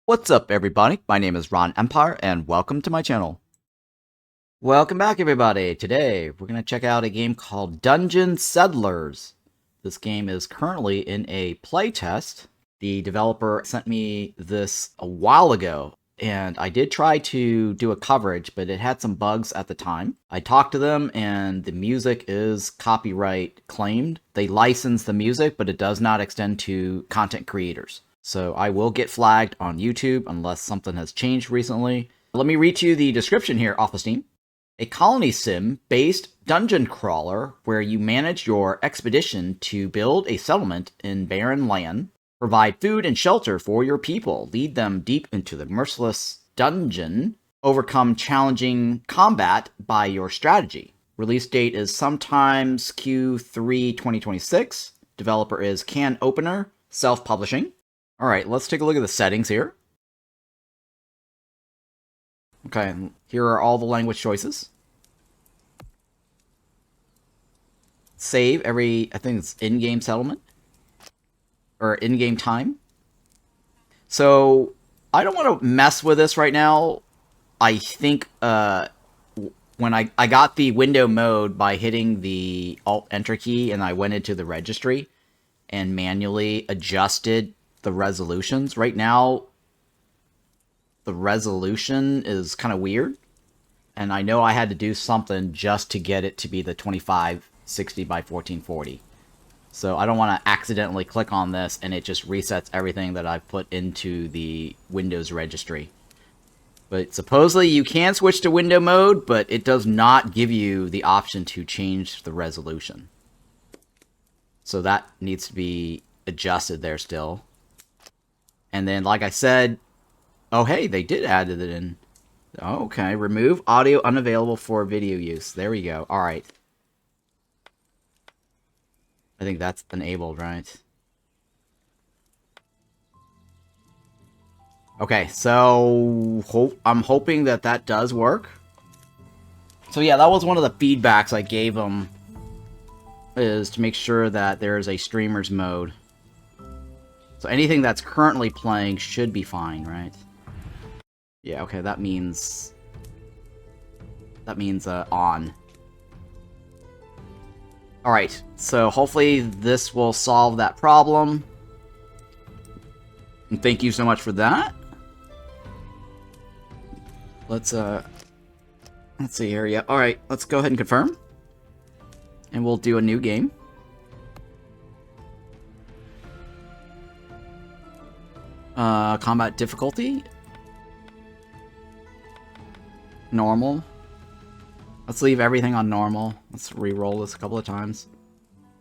What's up, everybody? My name is Ron Empire, and welcome to my channel. Welcome back, everybody. Today, we're going to check out a game called Dungeon Settlers. This game is currently in a playtest. The developer sent me this a while ago, and I did try to do a coverage, but it had some bugs at the time. I talked to them, and the music is copyright claimed. They license the music, but it does not extend to content creators. So I will get flagged on YouTube unless something has changed recently. Let me read you the description here off of Steam. A colony sim-based dungeon crawler where you manage your expedition to build a settlement in barren land, provide food and shelter for your people, lead them deep into the merciless dungeon, overcome challenging combat by your strategy. Release date is sometimes Q3 2026. Developer is Can Opener, self-publishing. Alright, let's take a look at the settings here. Okay, here are all the language choices. Save every, I think it's in-game settlement. Or in-game time. So, I don't want to mess with this right now. I think, when I got the window mode by hitting the Alt-Enter key and I went into the registry and manually adjusted the resolutions. Right now, the resolution is kind of weird, and I know I had to do something just to get it to be the 2560 by 1440. So I don't want to accidentally click on this and it just resets everything that I've put into the Windows registry. But supposedly you can switch to window mode, but it does not give you the option to change the resolution. So that needs to be adjusted there still. And then, like I said, oh, hey, they did add it in. Okay, remove audio unavailable for video use. There we go. All right. I think that's enabled, right? Okay, so I'm hoping that that does work. So yeah, that was one of the feedbacks I gave them, is to make sure that there is a streamer's mode. So anything that's currently playing should be fine, right? Yeah, okay, that means on. Alright, so hopefully this will solve that problem. And thank you so much for that. Let's see here. Yeah, alright, let's go ahead and confirm. And we'll do a new game. Combat difficulty. Normal. Let's leave everything on normal. Let's re-roll this a couple of times.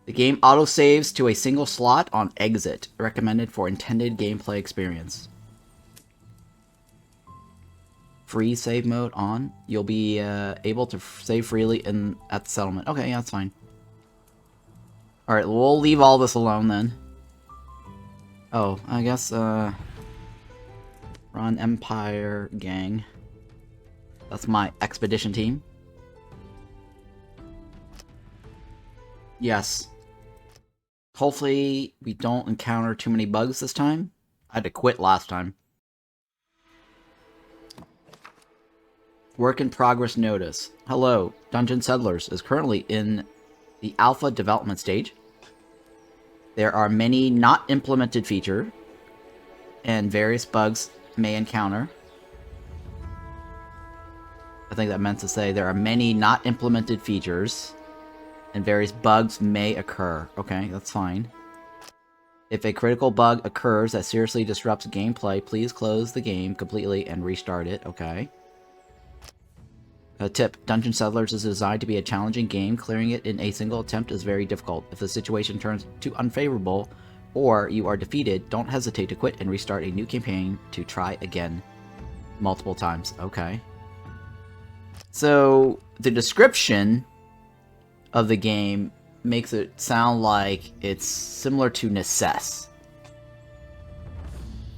The game auto-saves to a single slot on exit. Recommended for intended gameplay experience. Free save mode on. You'll be able to save freely at the settlement. Okay, yeah, that's fine. Alright, we'll leave all this alone then. Oh, I guess, Ron Empire gang. That's my expedition team. Yes. Hopefully we don't encounter too many bugs this time. I had to quit last time. Work in progress notice. Hello, Dungeon Settlers is currently in the alpha development stage. There are many not implemented features, and various bugs may encounter. I think that meant to say there are many not implemented features, and various bugs may occur. Okay, that's fine. If a critical bug occurs that seriously disrupts gameplay, please close the game completely and restart it. Okay. A tip, Dungeon Settlers is designed to be a challenging game. Clearing it in a single attempt is very difficult. If the situation turns too unfavorable, or you are defeated, don't hesitate to quit and restart a new campaign to try again multiple times. Okay. So, the description of the game makes it sound like it's similar to Necesse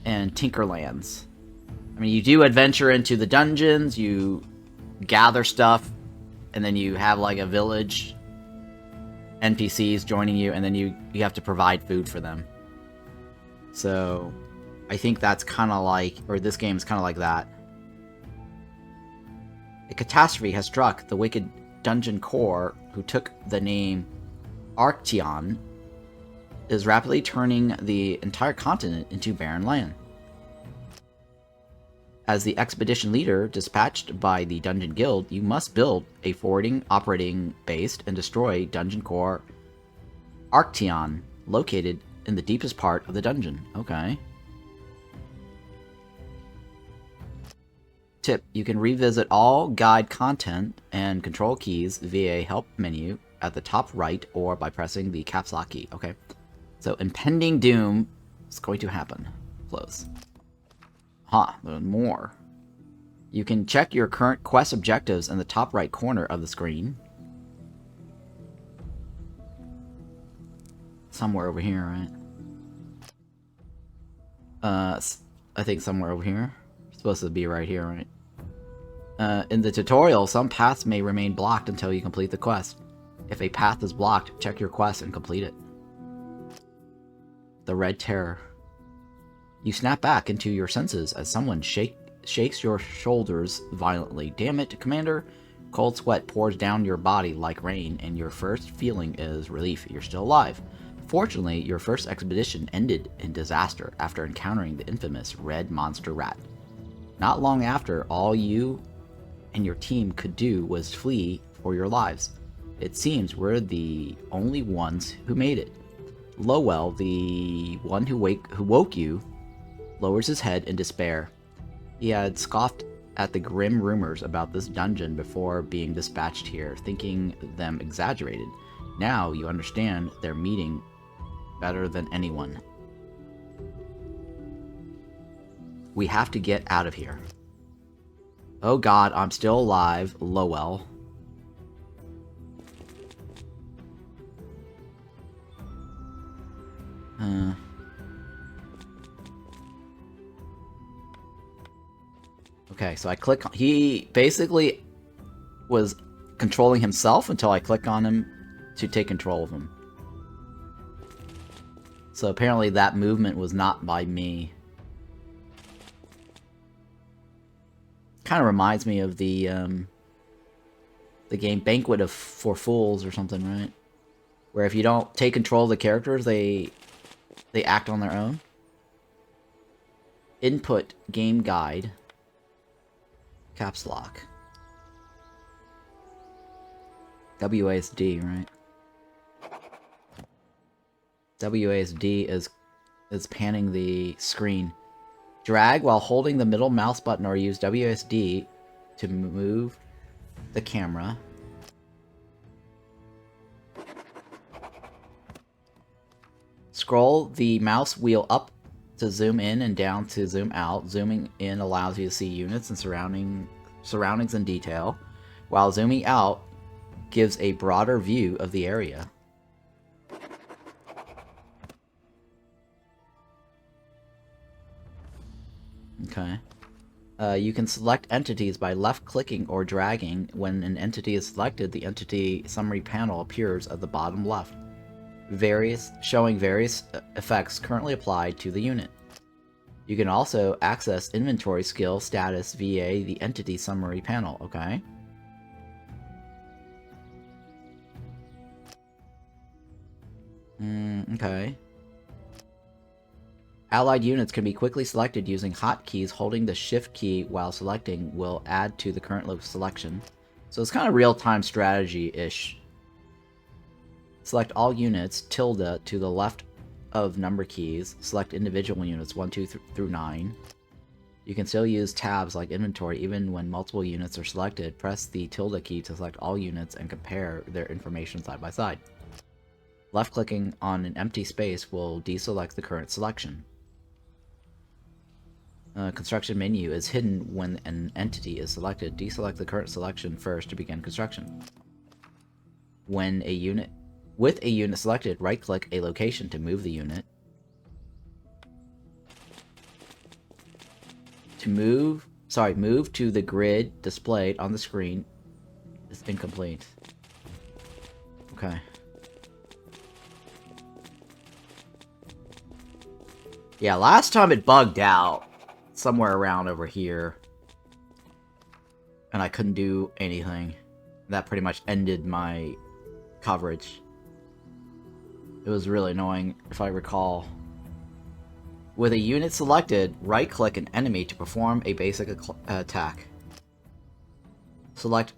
and Tinkerlands. I mean, you do adventure into the dungeons, you gather stuff, and then you have like a village, NPCs joining you, and then you have to provide food for them. So I think that's kind of like, or this game is kind of like that. A catastrophe has struck the wicked dungeon core who took the name Arcteon is rapidly turning the entire continent into barren land. As the expedition leader dispatched by the Dungeon Guild, you must build a forwarding operating base and destroy Dungeon Core Arcteon, located in the deepest part of the dungeon. Okay. Tip: you can revisit all guide content and control keys via a help menu at the top right or by pressing the caps lock key. Okay. So, impending doom is going to happen. Close. There's more. You can check your current quest objectives in the top right corner of the screen. Somewhere over here, right? I think somewhere over here. It's supposed to be right here, right? In the tutorial, some paths may remain blocked until you complete the quest. If a path is blocked, check your quest and complete it. The Red Terror. You snap back into your senses as someone shakes your shoulders violently. Damn it, Commander! Cold sweat pours down your body like rain, and your first feeling is relief. You're still alive. Fortunately, your first expedition ended in disaster after encountering the infamous Red Monster Rat. Not long after, all you and your team could do was flee for your lives. It seems we're the only ones who made it. Lowell, the one who woke you, lowers his head in despair. He had scoffed at the grim rumors about this dungeon before being dispatched here, thinking them exaggerated. Now you understand their meeting better than anyone. We have to get out of here. Oh God, I'm still alive, Lowell. Okay, so I click on... He basically was controlling himself until I click on him to take control of him. So apparently that movement was not by me. Kind of reminds me of the game Banquet for Fools or something, right? Where if you don't take control of the characters, they act on their own. Input game guide. Caps lock. WASD, right? WASD is panning the screen. Drag while holding the middle mouse button or use WASD to move the camera. Scroll the mouse wheel up to zoom in and down to zoom out. Zooming in allows you to see units and surroundings in detail, while zooming out gives a broader view of the area. Okay. You can select entities by left-clicking or dragging. When an entity is selected, the entity summary panel appears at the bottom left, showing various effects currently applied to the unit. You can also access inventory skill status via the entity summary panel. Okay. Okay. Allied units can be quickly selected using hotkeys. Holding the shift key while selecting will add to the current selection. So it's kind of real-time strategy-ish. Select all units, tilde, to the left of number keys. Select individual units 1, 2, through 9. You can still use tabs like inventory even when multiple units are selected. Press the tilde key to select all units and compare their information side by side. Left-clicking on an empty space will deselect the current selection. Construction menu is hidden when an entity is selected. Deselect the current selection first to begin construction. With a unit selected, right-click a location to move the unit. Move to the grid displayed on the screen is incomplete. Okay. Yeah, last time it bugged out somewhere around over here. And I couldn't do anything. That pretty much ended my coverage. It was really annoying, if I recall. With a unit selected, right-click an enemy to perform a basic attack. Select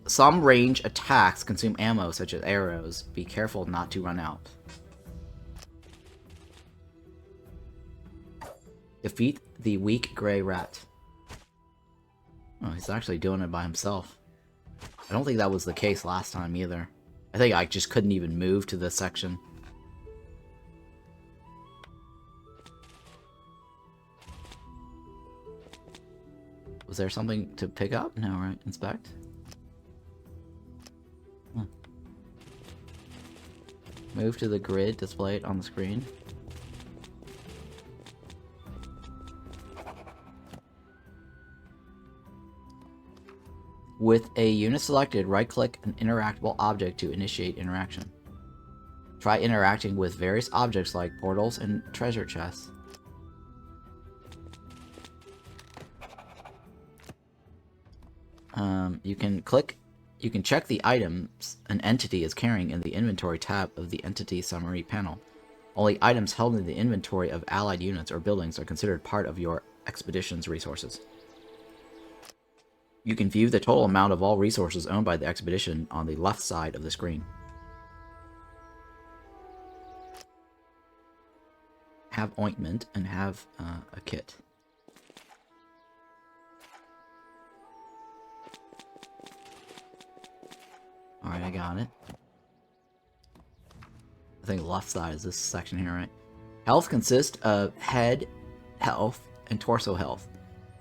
some range attacks consume ammo, such as arrows. Be careful not to run out. Defeat the weak gray rat. Oh, he's actually doing it by himself. I don't think that was the case last time either. I think I just couldn't even move to this section. Was there something to pick up? No, right? Inspect? Huh. Move to the grid displayed on the screen. With a unit selected, right-click an interactable object to initiate interaction. Try interacting with various objects like portals and treasure chests. You can check the items an entity is carrying in the inventory tab of the entity summary panel. Only items held in the inventory of allied units or buildings are considered part of your expedition's resources. You can view the total amount of all resources owned by the expedition on the left side of the screen. Have ointment and have a kit. Alright, I got it. I think the left side is this section here, right? Health consists of head health and torso health.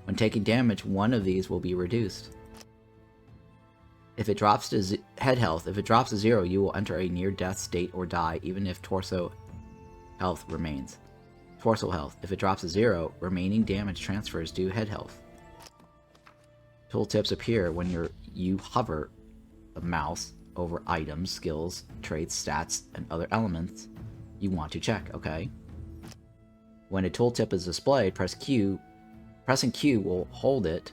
When taking damage, one of these will be reduced. If it drops to head health, if it drops to 0, you will enter a near-death state or die, even if torso health remains. Torso health. If it drops to 0, remaining damage transfers to head health. Tooltips appear when you hover the mouse over items, skills, traits, stats, and other elements you want to check, okay? When a tooltip is displayed, press Q. Pressing Q will hold it.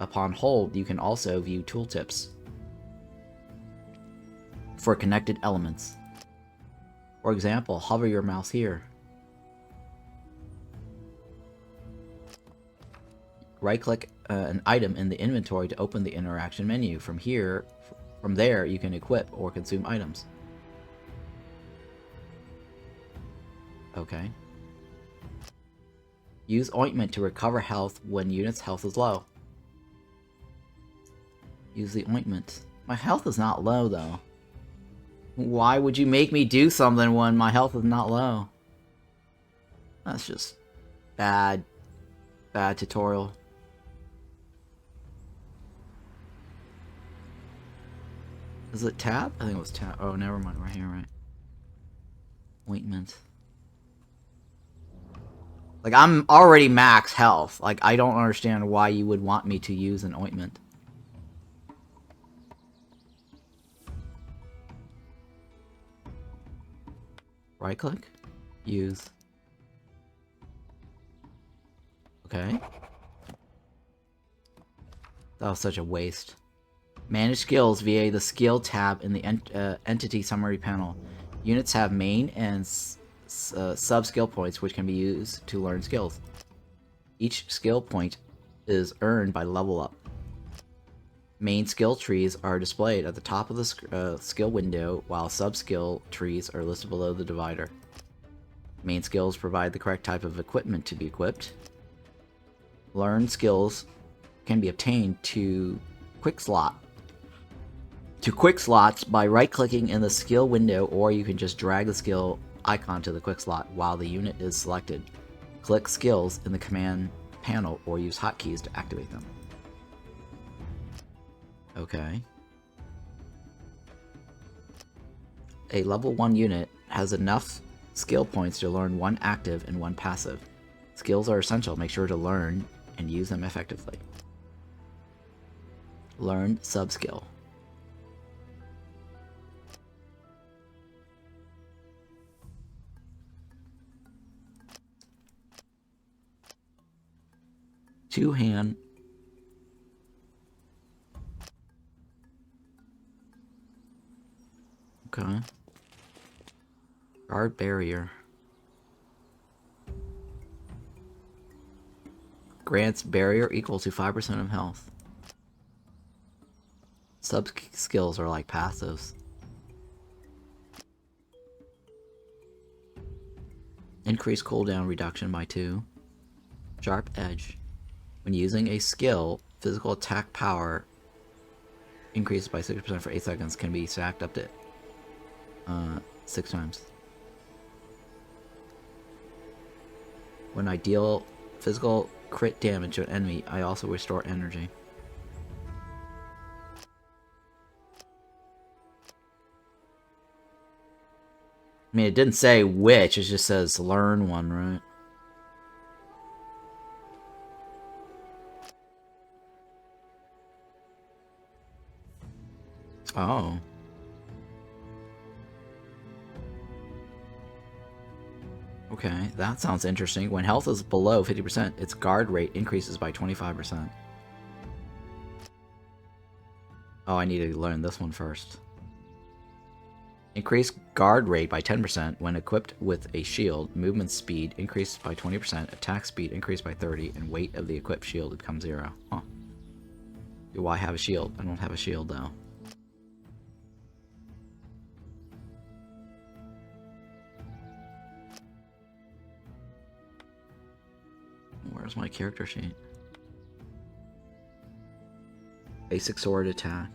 Upon hold, you can also view tooltips for connected elements. For example, hover your mouse here. Right-click an item in the inventory to open the interaction menu. From there, you can equip or consume items. Okay. Use ointment to recover health when unit's health is low. Use the ointment. My health is not low, though. Why would you make me do something when my health is not low? That's just bad tutorial. Is it tab? I think it was tab. Oh, never mind. Right here, right. Ointment. Like, I'm already max health. Like, I don't understand why you would want me to use an ointment. Right-click. Use. Okay. That was such a waste. Manage skills via the skill tab in the entity summary panel. Units have main and sub-skill points which can be used to learn skills. Each skill point is earned by level up. Main skill trees are displayed at the top of the skill window, while sub-skill trees are listed below the divider. Main skills provide the correct type of equipment to be equipped. Learned skills can be obtained to quick slots by right-clicking in the skill window, or you can just drag the skill icon to the quick slot while the unit is selected. Click skills in the command panel or use hotkeys to activate them. Okay. A level 1 unit has enough skill points to learn 1 active and 1 passive. Skills are essential. Make sure to learn and use them effectively. Learn sub-skill. Two-hand. Okay. Guard barrier. Grants barrier equal to 5% of health. Sub-skills are like passives. Increase cooldown reduction by 2. Sharp edge. When using a skill, physical attack power increases by 6% for 8 seconds, can be stacked up to 6 times. When I deal physical crit damage to an enemy, I also restore energy. I mean, it didn't say which, it just says learn one, right? Oh. Okay, that sounds interesting. When health is below 50%, its guard rate increases by 25%. Oh, I need to learn this one first. Increase guard rate by 10% when equipped with a shield. Movement speed increased by 20%, attack speed increased by 30%, and weight of the equipped shield becomes 0. Huh. Do I have a shield? I don't have a shield, though. Where's my character sheet? Basic sword attack.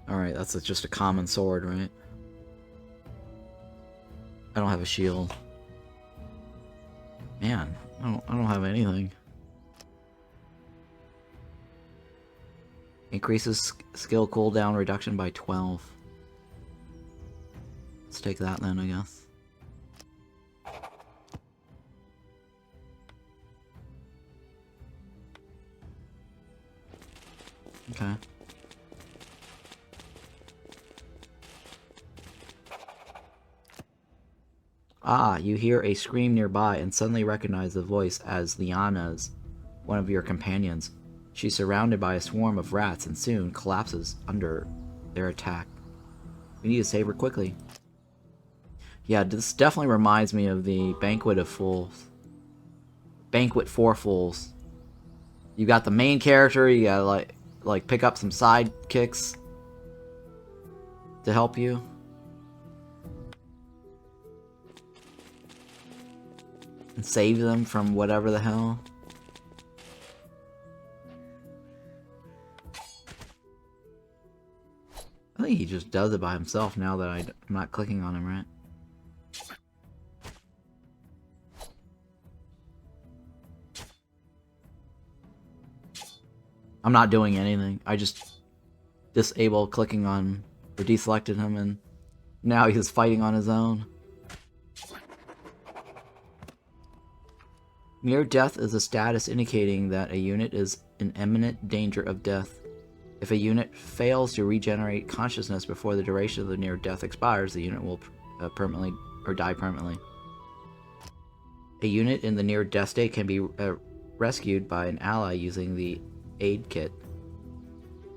Alright, that's just a common sword, right? I don't have a shield. Man, I don't have anything. Increases skill cooldown reduction by 12. Let's take that then, I guess. Okay. Ah, you hear a scream nearby and suddenly recognize the voice as Liana's, one of your companions. She's surrounded by a swarm of rats and soon collapses under their attack. We need to save her quickly. Yeah, this definitely reminds me of the Banquet of Fools. Banquet for Fools. You got the main character, you gotta like pick up some sidekicks to help you. And save them from whatever the hell. I think he just does it by himself now that I'm not clicking on him, right? I'm not doing anything. I just disabled clicking on or deselected him and now he's fighting on his own. Near death is a status indicating that a unit is in imminent danger of death. If a unit fails to regenerate consciousness before the duration of the near death expires, the unit will permanently or die permanently. A unit in the near death state can be rescued by an ally using the aid kit.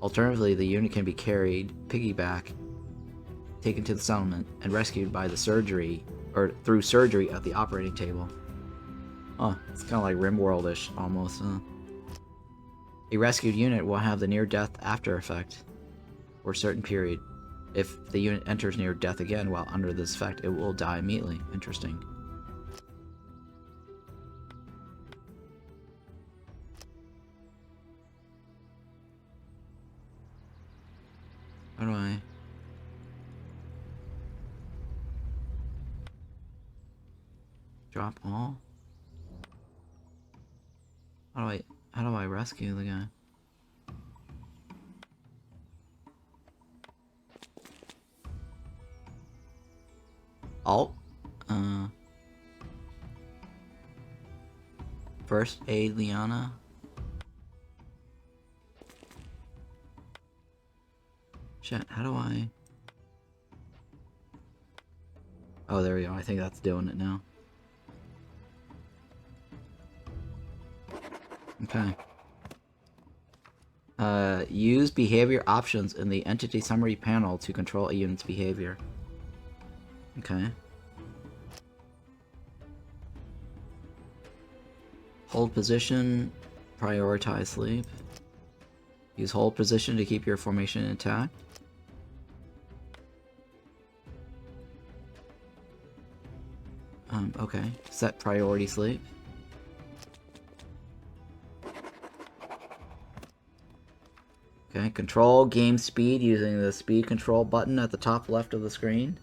Alternatively, the unit can be carried piggyback, taken to the settlement, and rescued by the surgery or through surgery at the operating table. Oh, it's kind of like Rimworld-ish, almost, huh? A rescued unit will have the near-death after effect for a certain period. If the unit enters near death again while under this effect, it will die immediately. Interesting. How do I... drop all? How do I rescue the guy? Alt? First aid Liana? Shit, how do I... Oh, there we go. I think that's doing it now. Okay. Use behavior options in the entity summary panel to control a unit's behavior. Okay. Hold position, prioritize sleep. Use hold position to keep your formation intact. Okay. Set priority sleep. Okay, control game speed using the speed control button at the top left of the screen.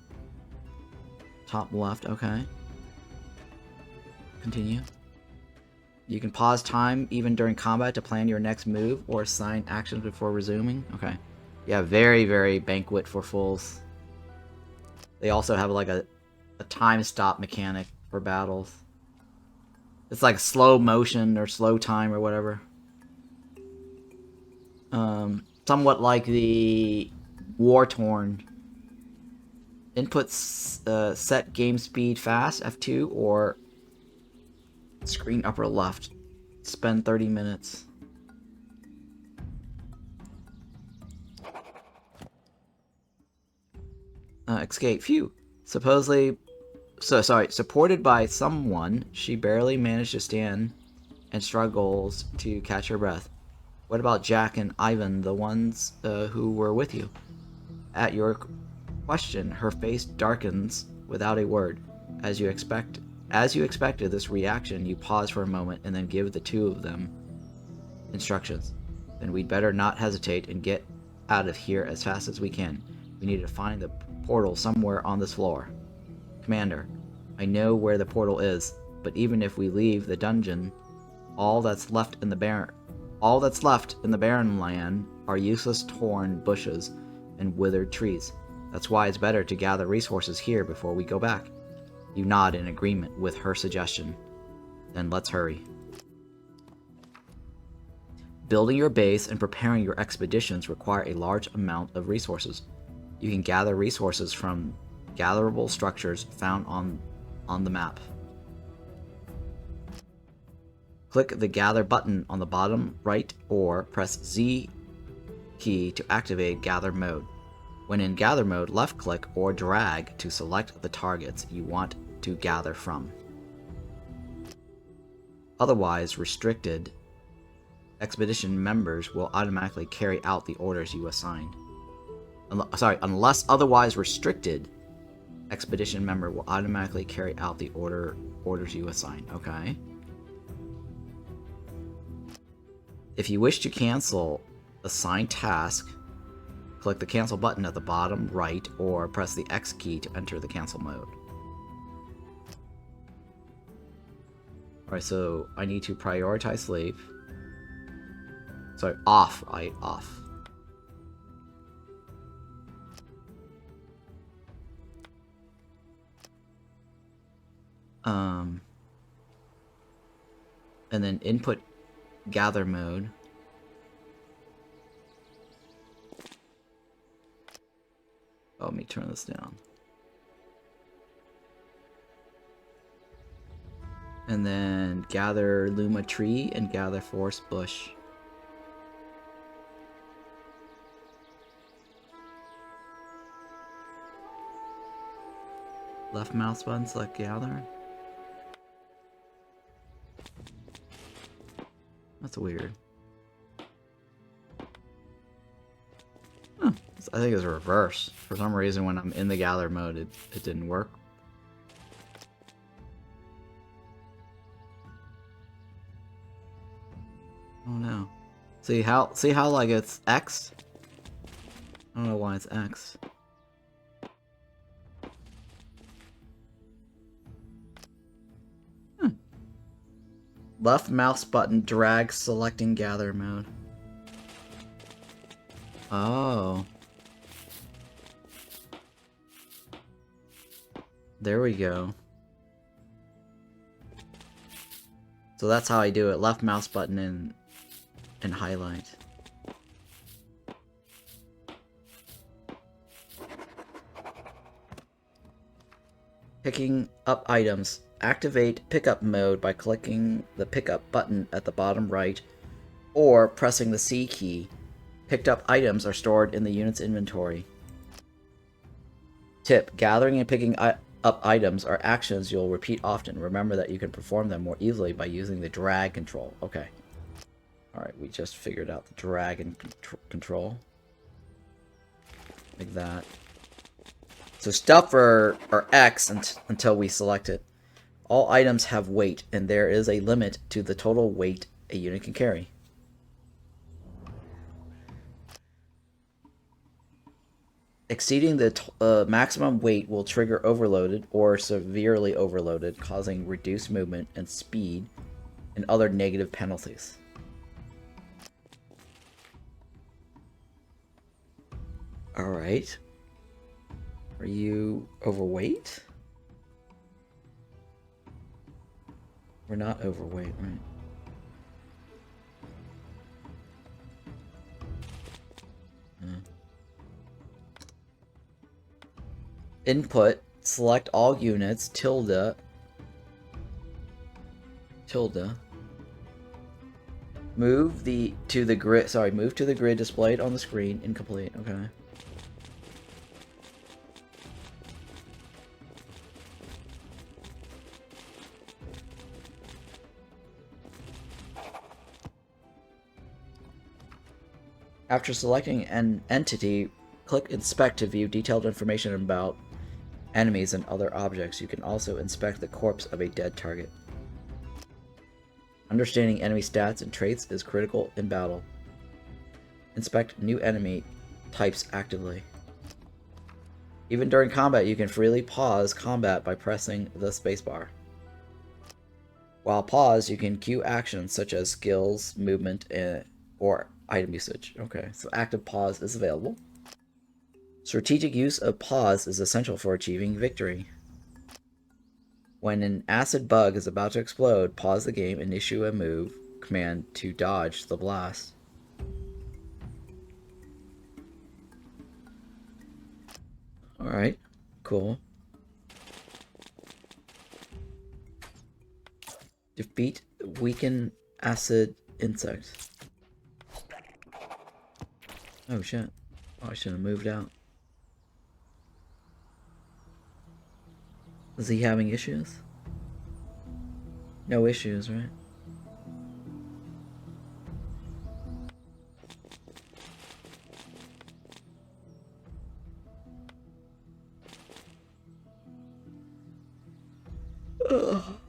Top left, okay. Continue. You can pause time even during combat to plan your next move or assign actions before resuming. Okay. Yeah, very, very banquet for fools. They also have like a time stop mechanic for battles. It's like slow motion or slow time or whatever. Somewhat like the War-Torn. Inputs set game speed fast, F2, or screen upper left. Spend 30 minutes. Escape. Phew. Supposedly... supported by someone, she barely managed to stand and struggles to catch her breath. What about Jack and Ivan, the ones who were with you? At your question, her face darkens without a word. As you expected this reaction, you pause for a moment and then give the two of them instructions. Then we'd better not hesitate and get out of here as fast as we can. We need to find the portal somewhere on this floor. Commander, I know where the portal is, but even if we leave the dungeon, all that's left in the barren land are useless torn bushes and withered trees. That's why it's better to gather resources here before we go back. You nod in agreement with her suggestion. Then let's hurry. Building your base and preparing your expeditions require a large amount of resources. You can gather resources from gatherable structures found on the map. Click the Gather button on the bottom right or press Z key to activate Gather mode. When in Gather mode, left-click or drag to select the targets you want to gather from. Otherwise restricted, expedition members will automatically carry out the orders you assigned. Unless otherwise restricted, expedition member will automatically carry out the orders you assign. Okay. If you wish to cancel assigned task, click the cancel button at the bottom right or press the X key to enter the cancel mode. Alright, so I need to prioritize sleep. Sorry, off. Off. And then input gather mode. Oh, let me turn this down. And then gather Luma tree and gather forest bush. Left mouse button, select gather. That's weird. Huh. I think it's reverse. For some reason, when I'm in the gather mode, it didn't work. Oh no. See how like it's X? I don't know why it's X. Left mouse button drag selecting gather mode. Oh. There we go. So that's how I do it. Left mouse button and highlight. picking up items. Activate pickup mode by clicking the pickup button at the bottom right or pressing the C key. Picked up items are stored in the unit's inventory. Tip: gathering and picking up items are actions you'll repeat often. Remember that you can perform them more easily by using the drag control. Okay. Alright, we just figured out the drag and control. Like that. So stuff are X until we select it. All items have weight, and there is a limit to the total weight a unit can carry. Exceeding the maximum weight will trigger overloaded or severely overloaded, causing reduced movement and speed and other negative penalties. Alright. Are you overweight? We're not overweight, right? Input, select all units, tilde. Move to the grid displayed on the screen. Incomplete. Okay. After selecting an entity, click Inspect to view detailed information about enemies and other objects. You can also inspect the corpse of a dead target. Understanding enemy stats and traits is critical in battle. Inspect new enemy types actively. Even during combat, you can freely pause combat by pressing the spacebar. While paused, you can queue actions such as skills, movement, or item usage. Okay, so active pause is available. Strategic use of pause is essential for achieving victory. When an acid bug is about to explode, pause the game and issue a move command to dodge the blast. Alright, cool. Defeat weaken acid insects. Oh shit. Oh, I should have moved out. Is he having issues? No issues, right?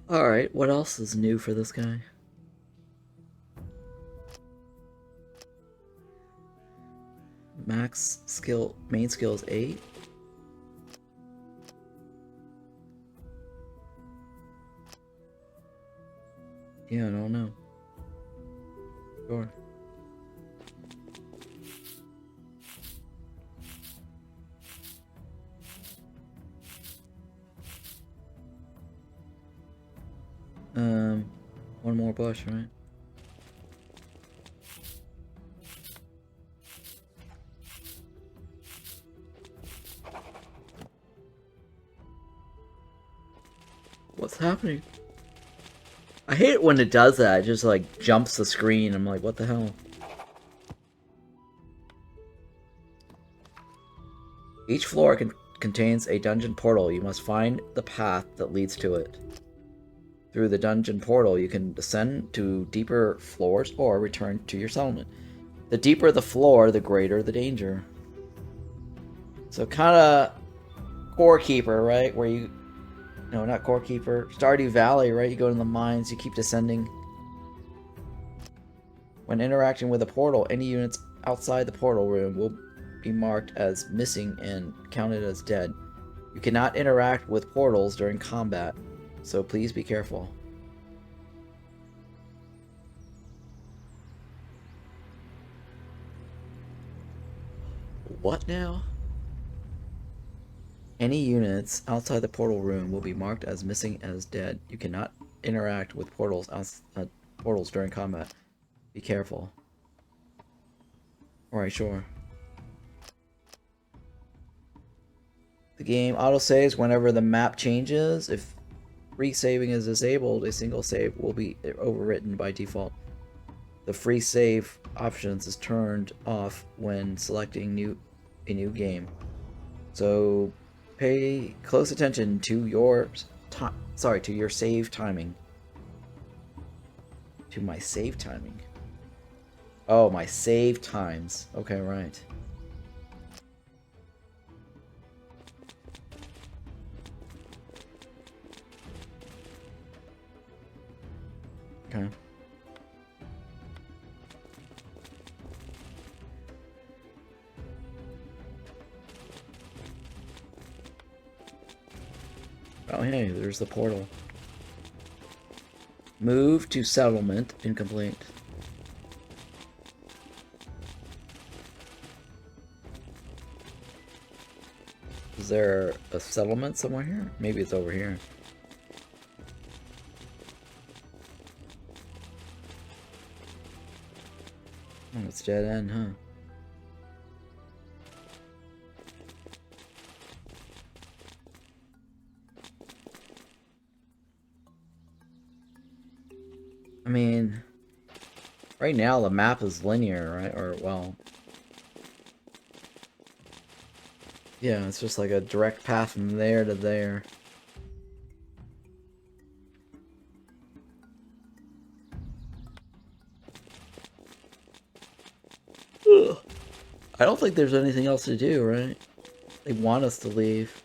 Alright, what else is new for this guy? Max skill, main skill is 8. Yeah, I don't know. Sure. One more bush, right? What's happening? I hate it when it does that. It just like jumps the screen. I'm like, what the hell? Each floor contains a dungeon portal. You must find the path that leads to it. Through the dungeon portal, you can descend to deeper floors or return to your settlement. The deeper the floor, the greater the danger. So kind of Core Keeper, right? Where you... No, not Core Keeper. Stardew Valley, right? You go in the mines, you keep descending. When interacting with a portal, any units outside the portal room will be marked as missing and counted as dead. You cannot interact with portals during combat, so please be careful. What now? Any units outside the portal room will be marked as missing as dead. You cannot interact with portals during combat. Be careful. Alright, sure. The game autosaves whenever the map changes. If free saving is disabled, a single save will be overwritten by default. The free save options is turned off when selecting a new game. So pay close attention to your to your save timing. To my save timing. Oh, my save times. Okay, right. Okay. Oh, hey, there's the portal. Move to settlement incomplete. Is there a settlement somewhere here? Maybe it's over here. Oh, it's dead end, huh? I mean, right now the map is linear, right? Or, well... yeah, it's just like a direct path from there to there. Ugh. I don't think there's anything else to do, right? They want us to leave.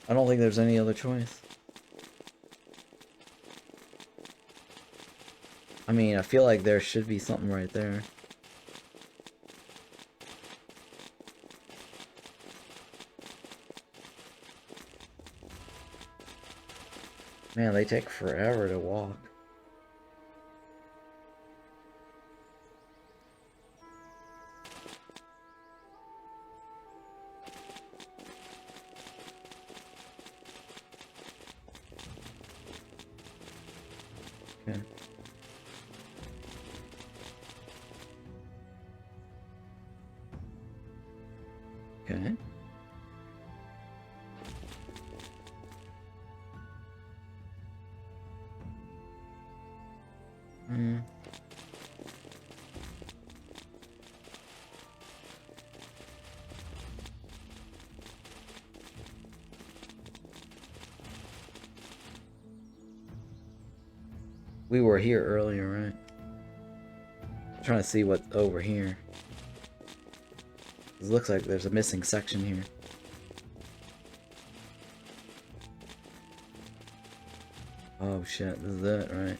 I don't think there's any other choice. I mean, I feel like there should be something right there. Man, they take forever to walk. Okay. Okay. We were here earlier, right? I'm trying to see what's over here. It looks like there's a missing section here. Oh shit, this is it, right?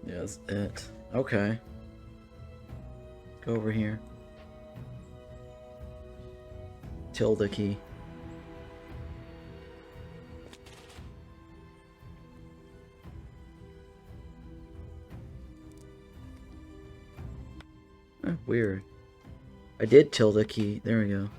Yeah, that's it. Okay. Go over here. Tilde key. Weird. I did tilde key. There we go.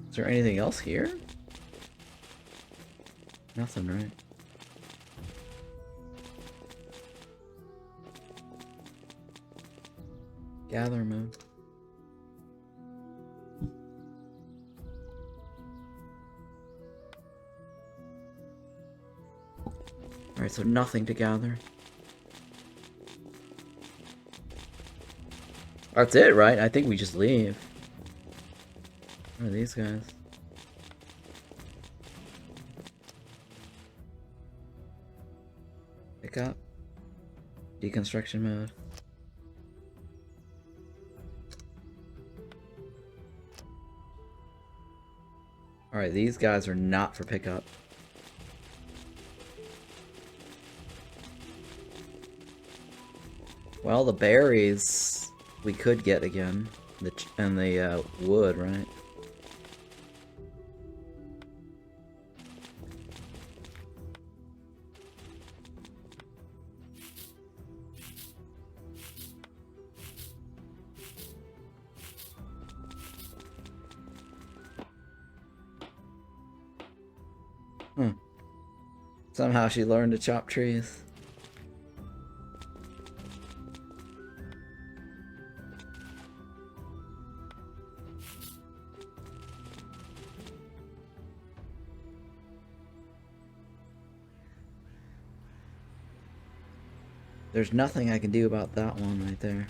Is there anything else here? Nothing, right? Gather mode. Alright, so nothing to gather. That's it, right? I think we just leave. What are these guys? Pick up. Deconstruction mode. Alright, these guys are not for pickup. Well, the berries we could get again. And the wood, right? Somehow she learned to chop trees. There's nothing I can do about that one right there.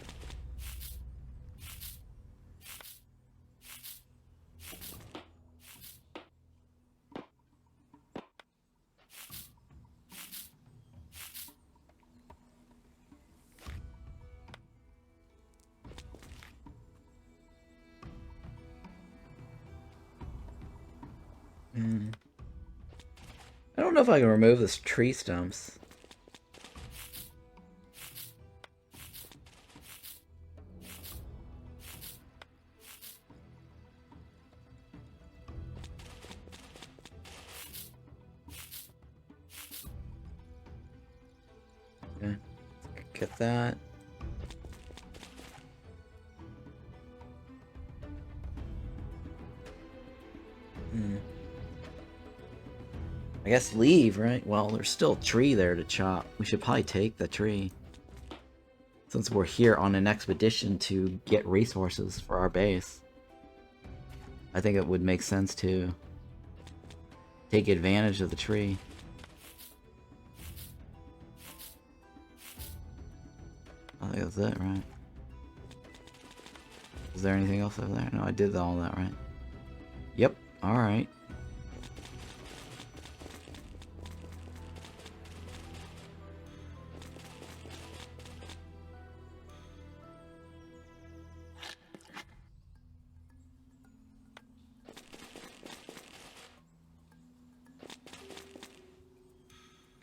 I don't know if I can remove this tree stumps. Okay, get that. I guess leave, right? Well, there's still a tree there to chop. We should probably take the tree. Since we're here on an expedition to get resources for our base. I think it would make sense to take advantage of the tree. I think that's it, right? Is there anything else over there? No, I did all that, right? Yep, alright.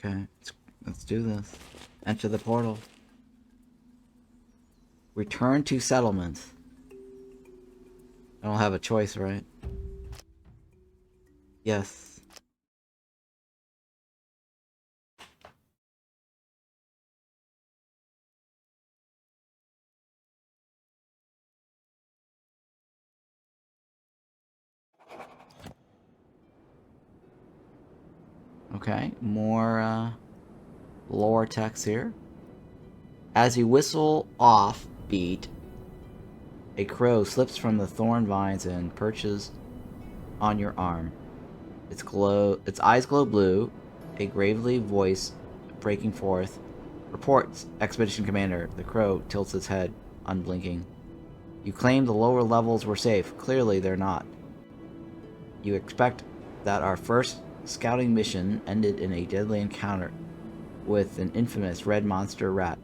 Okay, let's do this. Enter the portal. Return to settlement. I don't have a choice, right? Yes. Okay, more lore text here. As you whistle off beat, a crow slips from the thorn vines and perches on your arm. Its eyes glow blue. A gravely voice breaking forth. Reports, Expedition Commander. The crow tilts its head, unblinking. You claim the lower levels were safe. Clearly they're not. You expect that our first scouting mission ended in a deadly encounter with an infamous red monster rat,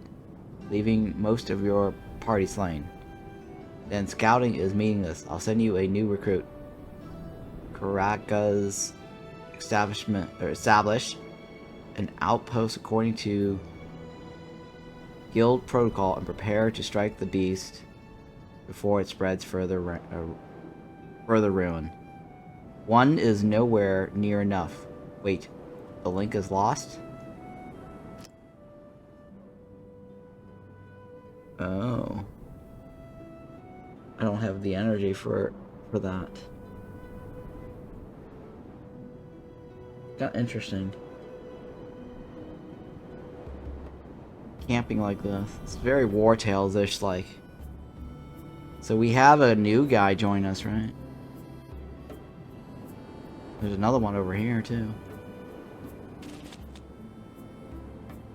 leaving most of your party slain. Then scouting is meaningless. I'll send you a new recruit. Karaka's establish an outpost according to guild protocol and prepare to strike the beast before it spreads further ruin. One is nowhere near enough. Wait, the link is lost? Oh. I don't have the energy for that. Got interesting. Camping like this. It's very War Tales-ish like. So we have a new guy join us, right? There's another one over here too.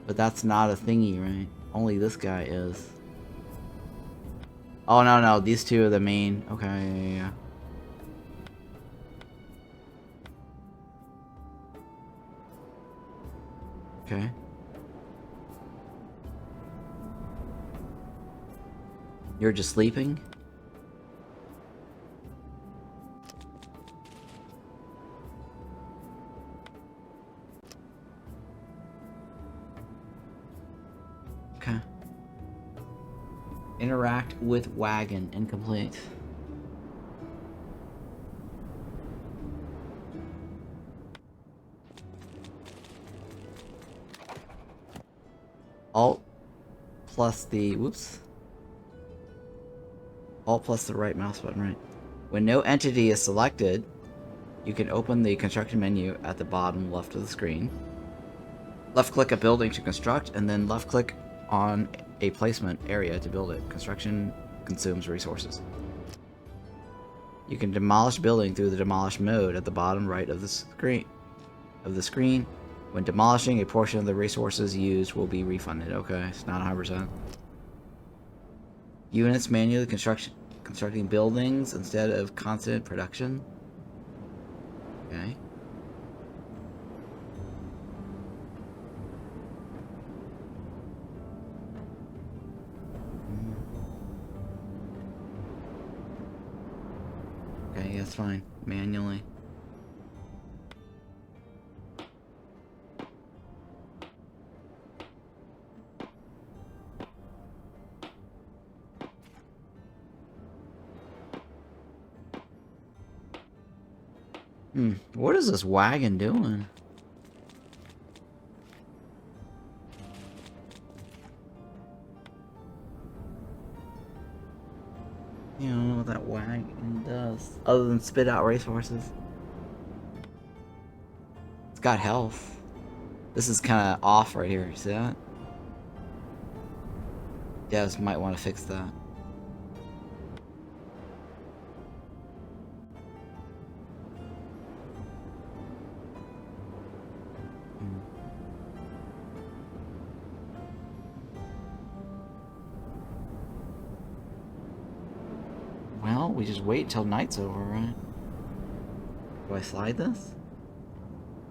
But that's not a thingy, right? Only this guy is. Oh, no, these two are the main. Okay, yeah. Okay. You're just sleeping? Okay. Interact with wagon. Incomplete. Alt plus the... Whoops. Alt plus the right mouse button, right. When no entity is selected, you can open the construction menu at the bottom left of the screen. Left-click a building to construct, and then left-click on a placement area to build it. Construction consumes resources. You can demolish building through the demolish mode at the bottom right of the screen. When demolishing, a portion of the resources used will be refunded. Okay, it's not 100%. Units manually constructing buildings instead of constant production. Okay. Okay, that's fine. Manually. What is this wagon doing? You don't know what that wagon does, other than spit out resources. It's got health. This is kind of off right here, you see that? Devs might want to fix that. Well, we just wait until night's over, right? Do I slide this?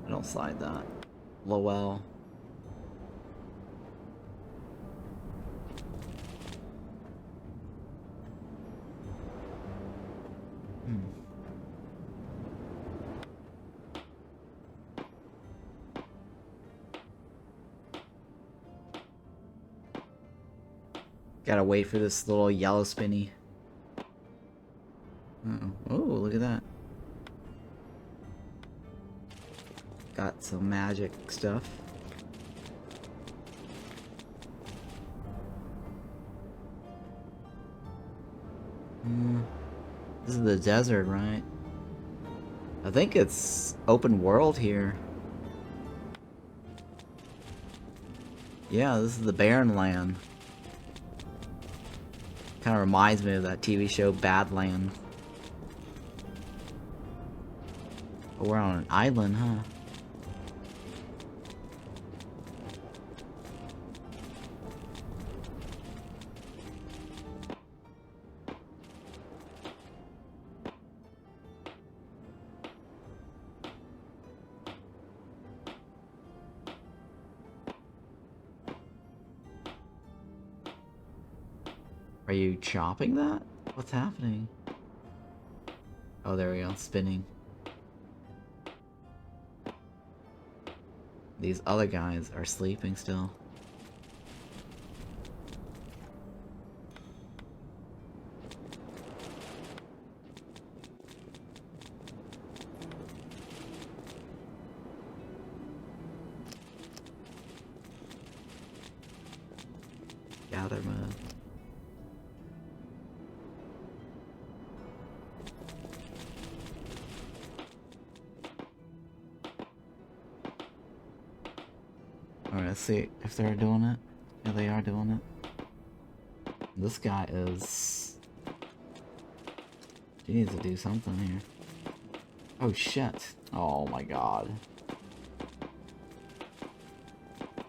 I don't slide that. Lowell. Gotta wait for this little yellow spinny. Oh, look at that. Got some magic stuff. This is the desert, right? I think it's open world here. Yeah, this is the barren land. Kind of reminds me of that TV show Badland. Oh, we're on an island, huh? Are you chopping that? What's happening? Oh, there we go. Spinning. These other guys are sleeping still. Gather mode. Alright, let's see if they're doing it. Yeah, they are doing it. This guy is... He needs to do something here. Oh shit. Oh my god.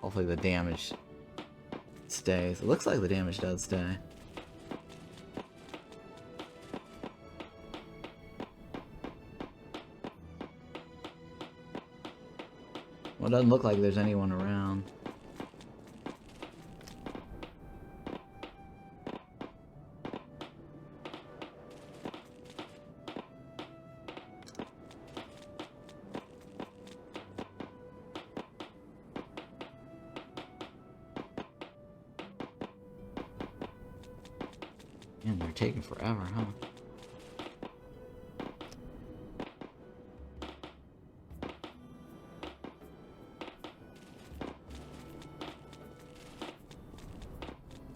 Hopefully the damage stays. It looks like the damage does stay. Well, it doesn't look like there's anyone around. Man, they're taking forever, huh?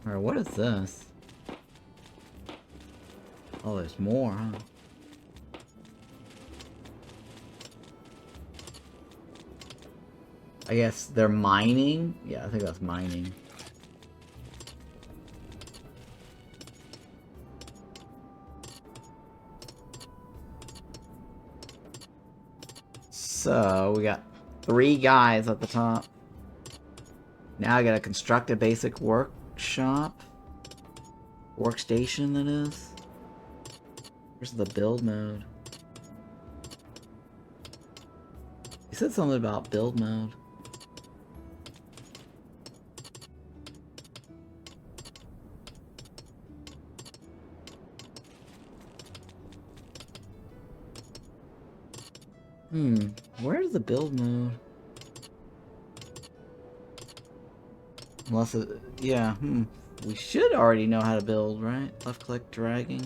Alright, what is this? Oh, there's more, huh? I guess they're mining? Yeah, I think that's mining. So, we got 3 guys at the top. Now I gotta construct a basic workshop. Workstation, that is. Where's the build mode? He said something about build mode. Where's the build mode? Unless it... yeah, we should already know how to build, right? Left click dragging.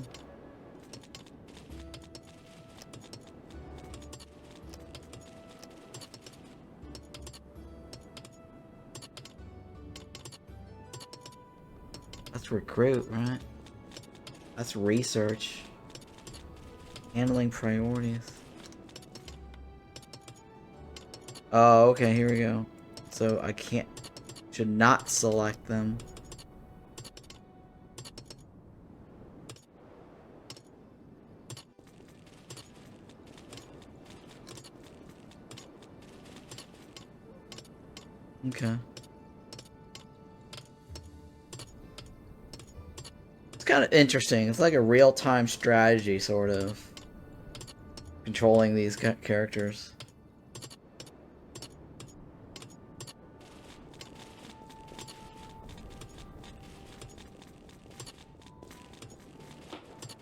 That's recruit, right? That's research. Handling priorities. Oh, okay, here we go. So I can't... should not select them. Okay. It's kind of interesting. It's like a real-time strategy, sort of. Controlling these characters.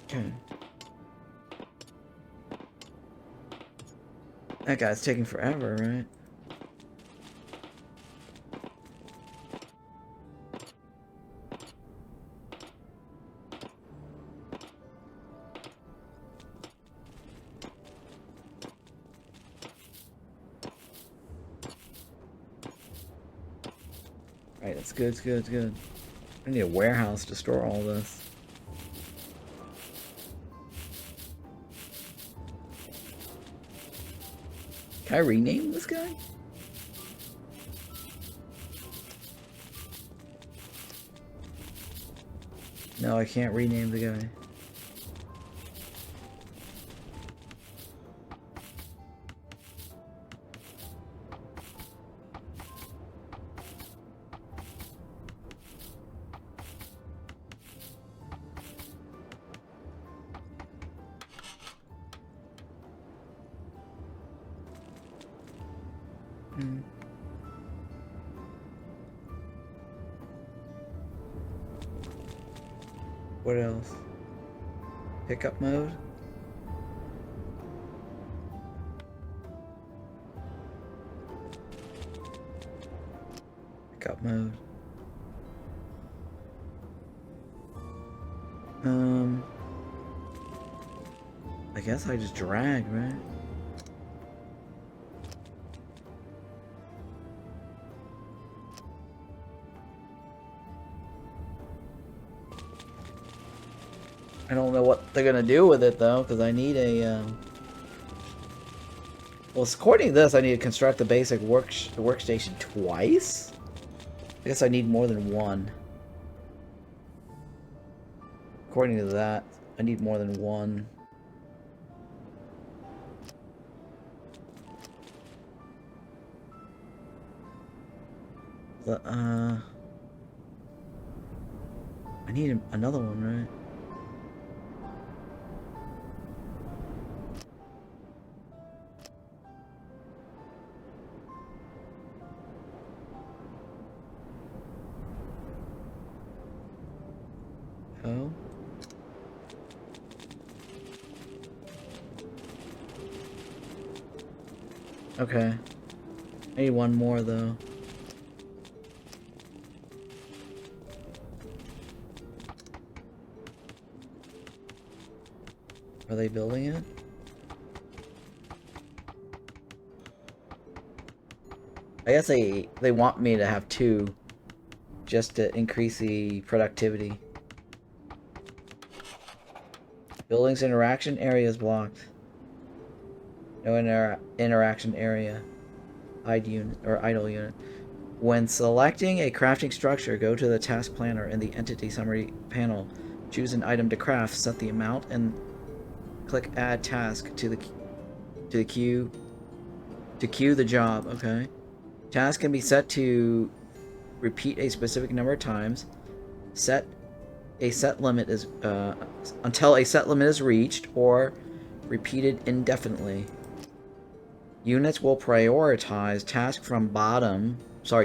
Okay. That guy's taking forever, right? Right, that's good, it's good, it's good. I need a warehouse to store all this. Can I rename this guy? No, I can't rename the guy. What else? Pickup mode? Pickup mode. I guess I just drag, right? I don't know what they're gonna do with it though, because I need a. Well, according to this, I need to construct the basic workstation twice. I guess I need more than one. According to that, I need more than one. But, I need another one, right? Oh. Okay. I need one more though. Are they building it? I guess they want me to have 2 just to increase the productivity. Buildings interaction area is blocked. No interaction area. Idle unit. When selecting a crafting structure, go to the task planner in the entity summary panel. Choose an item to craft, set the amount, and click add task to the queue to queue the job. Okay. Task can be set to repeat a specific number of times. A set limit is until a set limit is reached, or repeated indefinitely. Units will prioritize tasks from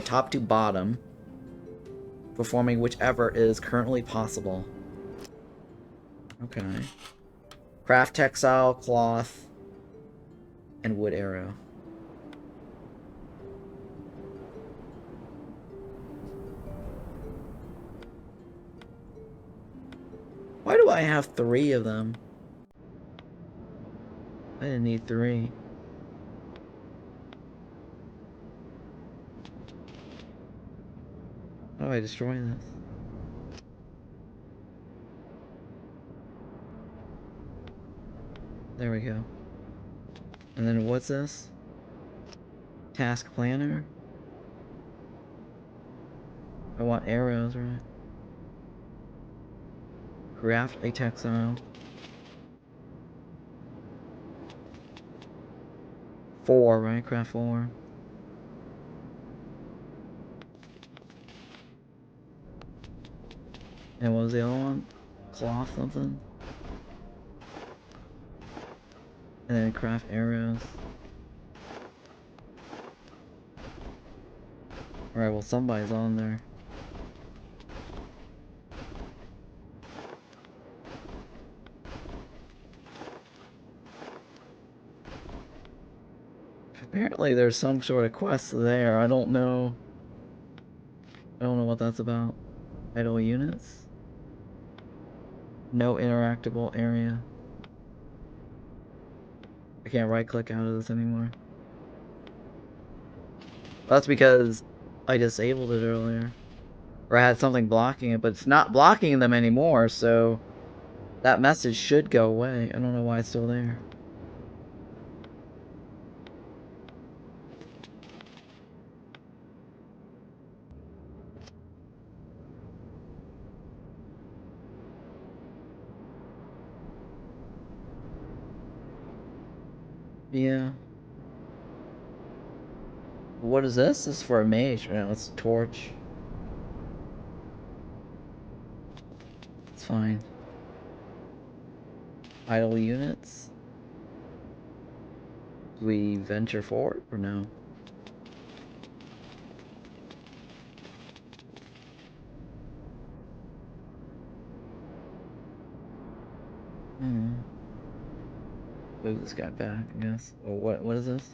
top to bottom, performing whichever is currently possible. Okay. Craft textile, cloth, and wood arrow. Why do I have 3 of them? I didn't need 3. How do I destroy this? There we go. And then what's this? Task planner? I want arrows, right? Craft a textile. 4, right? Craft 4. And what was the other one? Cloth something? And then craft arrows. Alright, well somebody's on there. Apparently there's some sort of quest there. I don't know what that's about. Idle units? No interactable area. I can't right click out of this anymore. That's because I disabled it earlier. Or I had something blocking it, but it's not blocking them anymore, so that message should go away. I don't know why it's still there. Yeah. What is this? This is for a mage. No, it's a torch. It's fine. Idle units. Do we venture forward or no? Move this guy back, I guess. Or what is this?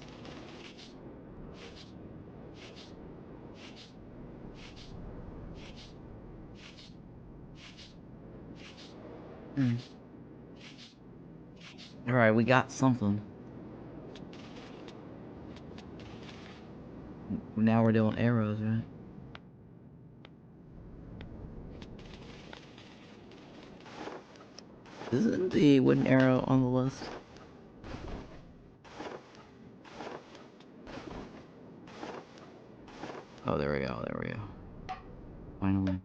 Alright, we got something. Now we're doing arrows, right? Isn't the wooden arrow on the list? Oh, there we go, there we go. Finally.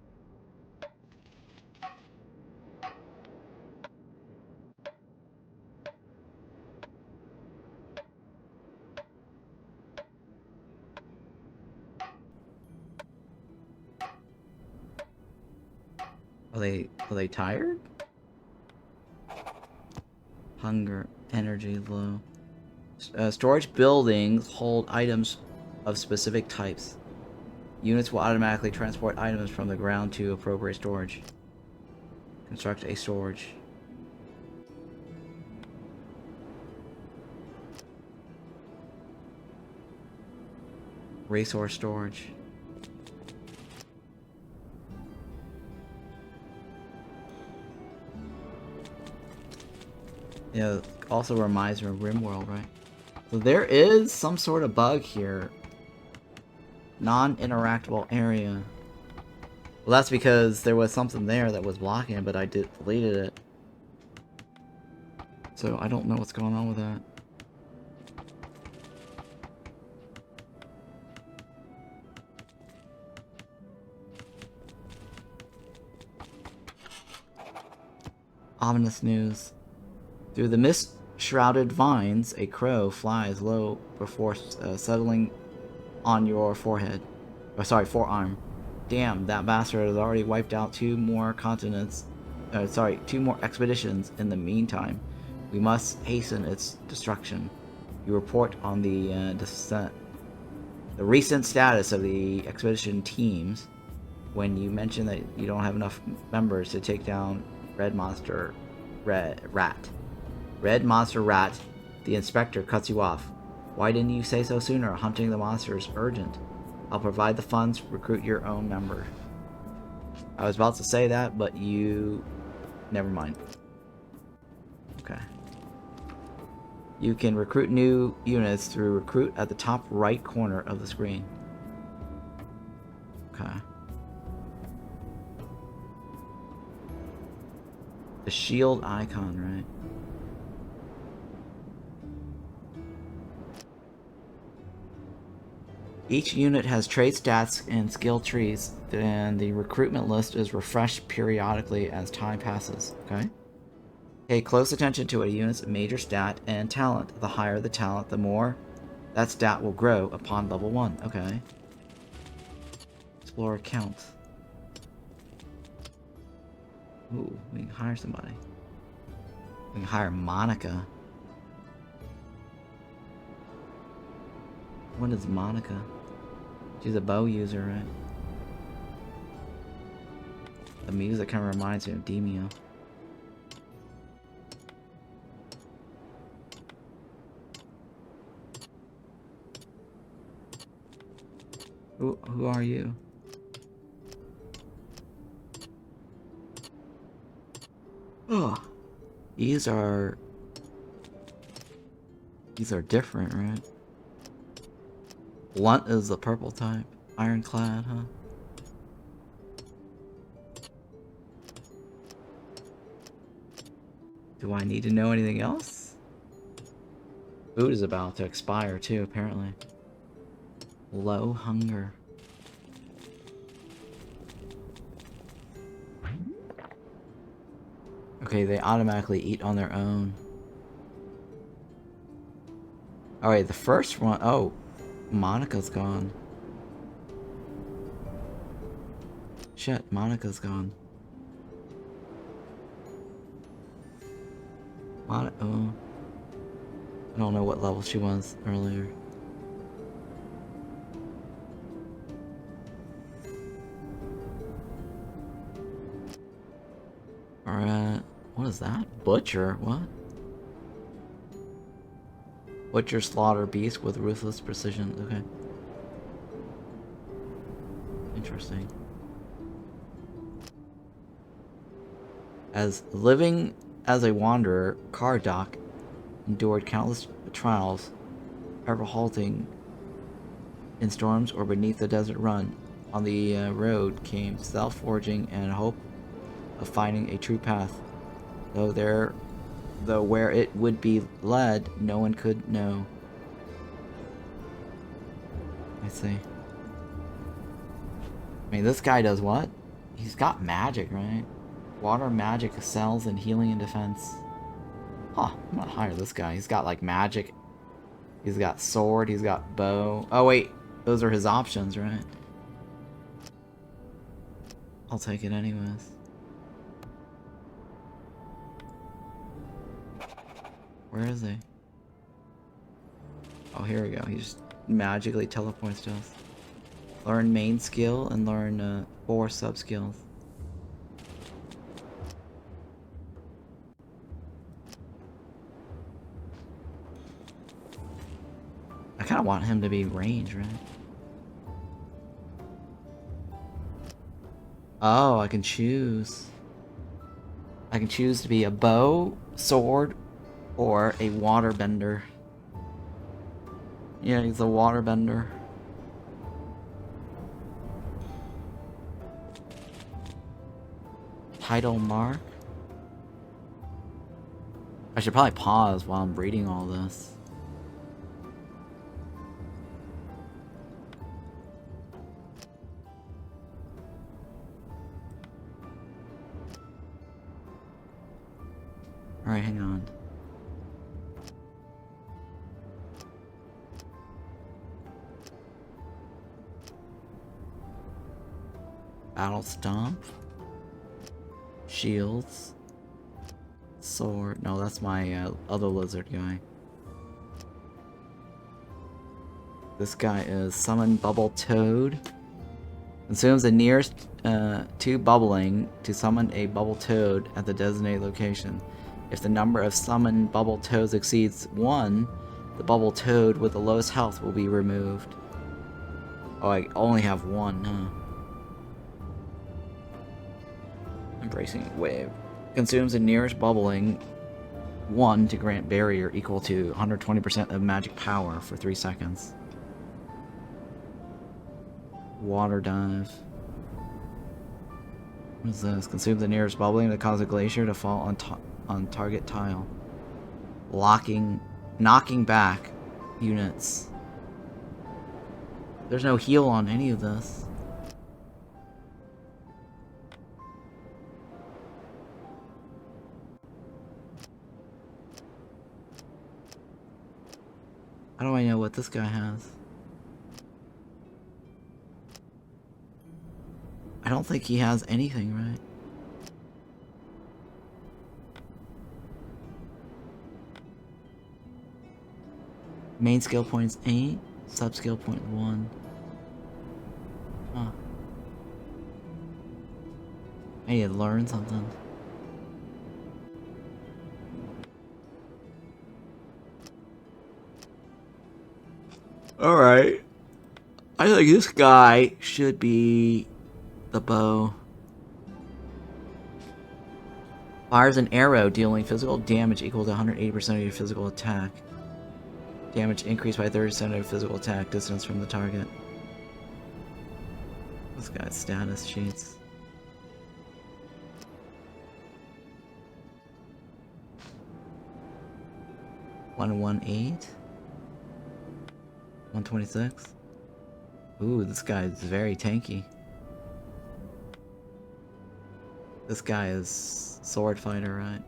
Are they tired? Hunger, energy low. Storage buildings hold items of specific types. Units will automatically transport items from the ground to appropriate storage. Construct a storage. Resource storage. Yeah, also reminds me of Rimworld, right? So there is some sort of bug here. Non-interactable area. Well, that's because there was something there that was blocking it, but I deleted it. So I don't know what's going on with that. Ominous news. Through the mist-shrouded vines, a crow flies low before settling on your forehead. Oh, sorry, forearm. Damn, that bastard has already wiped out 2 more continents. 2 more expeditions in the meantime. We must hasten its destruction. You report on the recent status of the expedition teams when you mention that you don't have enough members to take down Red Monster Rat. Red Monster Rat, the inspector cuts you off. Why didn't you say so sooner? Hunting the monster is urgent. I'll provide the funds, recruit your own member. I was about to say that, but you... Never mind. Okay. You can recruit new units through recruit at the top right corner of the screen. Okay. The shield icon, right? Each unit has trait stats and skill trees, and the recruitment list is refreshed periodically as time passes, okay? Pay close attention to a unit's major stat and talent. The higher the talent, the more that stat will grow upon level 1, okay? Explore account. Ooh, we can hire somebody. We can hire Monica. What is Monica? She's a bow user, right? The music kind of reminds me of Demio. Who are you? Oh, these are different, right? Blunt is the purple type. Ironclad, huh? Do I need to know anything else? Food is about to expire too, apparently. Low hunger. Okay, they automatically eat on their own. Alright, the first one... Oh, Monica's gone. Shit, Monica's gone. Oh. I don't know what level she was earlier. Alright. What is that? Butcher? What? Butcher slaughter beast with ruthless precision. Okay. Interesting. As living as a wanderer, Cardok endured countless trials, ever halting in storms or beneath the desert run. On the road came self-forging and hope of finding a true path. Though where it would be led, no one could know. I see. I mean, this guy does what? He's got magic, right? Water magic cells and healing and defense. Huh, I'm gonna hire this guy. He's got like magic. He's got sword, he's got bow. Oh wait, those are his options, right? I'll take it anyways. Where is he? Oh, here we go. He just magically teleports to us. Learn main skill and learn 4 sub-skills. I kind of want him to be range, right? Oh, I can choose. I can choose to be a bow, sword, Or a waterbender. Yeah, he's a waterbender. Title mark? I should probably pause while I'm reading all this. Alright, hang on. Battle Stomp. Shields. Sword. No, that's my other lizard guy. This guy is Summon Bubble Toad. Consumes the nearest 2 bubbling to summon a Bubble Toad at the designated location. If the number of summoned Bubble Toads exceeds 1, the Bubble Toad with the lowest health will be removed. Oh, I only have 1, huh? Embracing Wave. Consumes the nearest bubbling 1 to grant barrier equal to 120% of magic power for 3 seconds. Water Dive. What is this? Consume the nearest bubbling to cause a glacier to fall on target tile. Knocking back units. There's no heal on any of this. How do I know what this guy has? I don't think he has anything, right? Main skill points 8, sub skill point 1. Huh. I need to learn something. Alright. I think this guy should be the bow. Fires an arrow dealing physical damage equal to 180% of your physical attack. Damage increased by 30% of physical attack distance from the target. This guy's status sheets. $118. 126. Ooh, this guy is very tanky. This guy is sword fighter, right?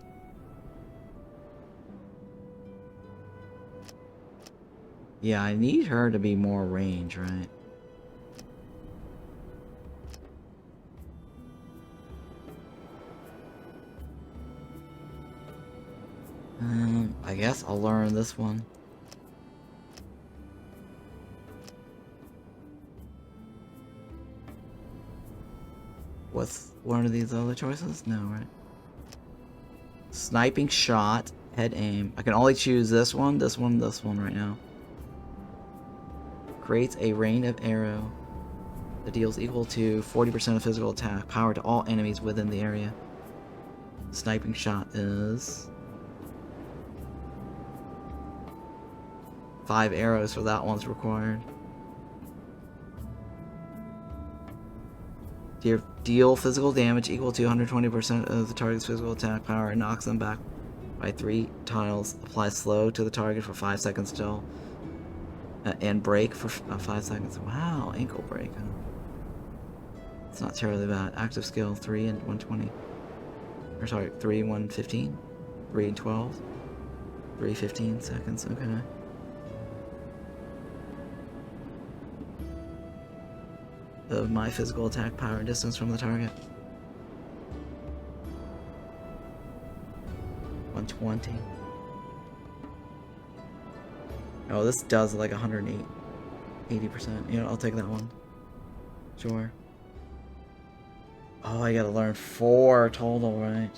Yeah, I need her to be more range, right? I guess I'll learn this one. What's one of these other choices? No, right? Sniping shot, head aim. I can only choose this one right now. Creates a rain of arrow that deals equal to 40% of physical attack, power to all enemies within the area. Sniping shot is 5 arrows for that one's required. Deal physical damage equal to 120% of the target's physical attack power and knocks them back by 3 tiles. Apply slow to the target for 5 seconds still. And break for 5 seconds. Wow, ankle break. It's not terribly bad. Active skill 3 and 120. Or sorry, 3 and 115. 3 and 12. 3 15 seconds, okay. Of my physical attack power and distance from the target. 120. Oh, this does like 108. 80%. You know, I'll take that one. Sure. Oh, I gotta learn 4 total, right?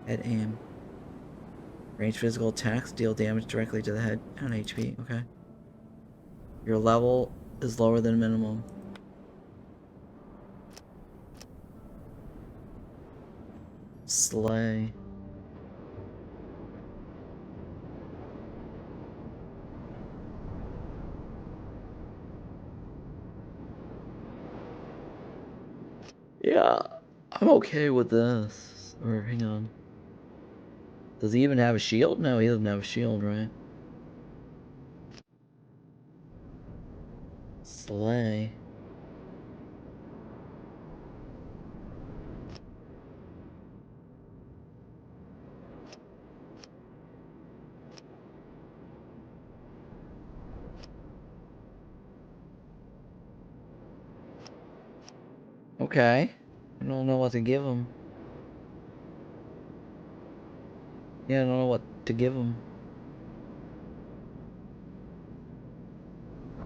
Head aim. Range physical attacks deal damage directly to the head and HP. Okay. Your level is lower than minimum. Slay. Yeah, I'm okay with this. Or, hang on. Does he even have a shield? No, he doesn't have a shield, right? Slay. Okay. I don't know what to give him. Yeah, I don't know what to give him.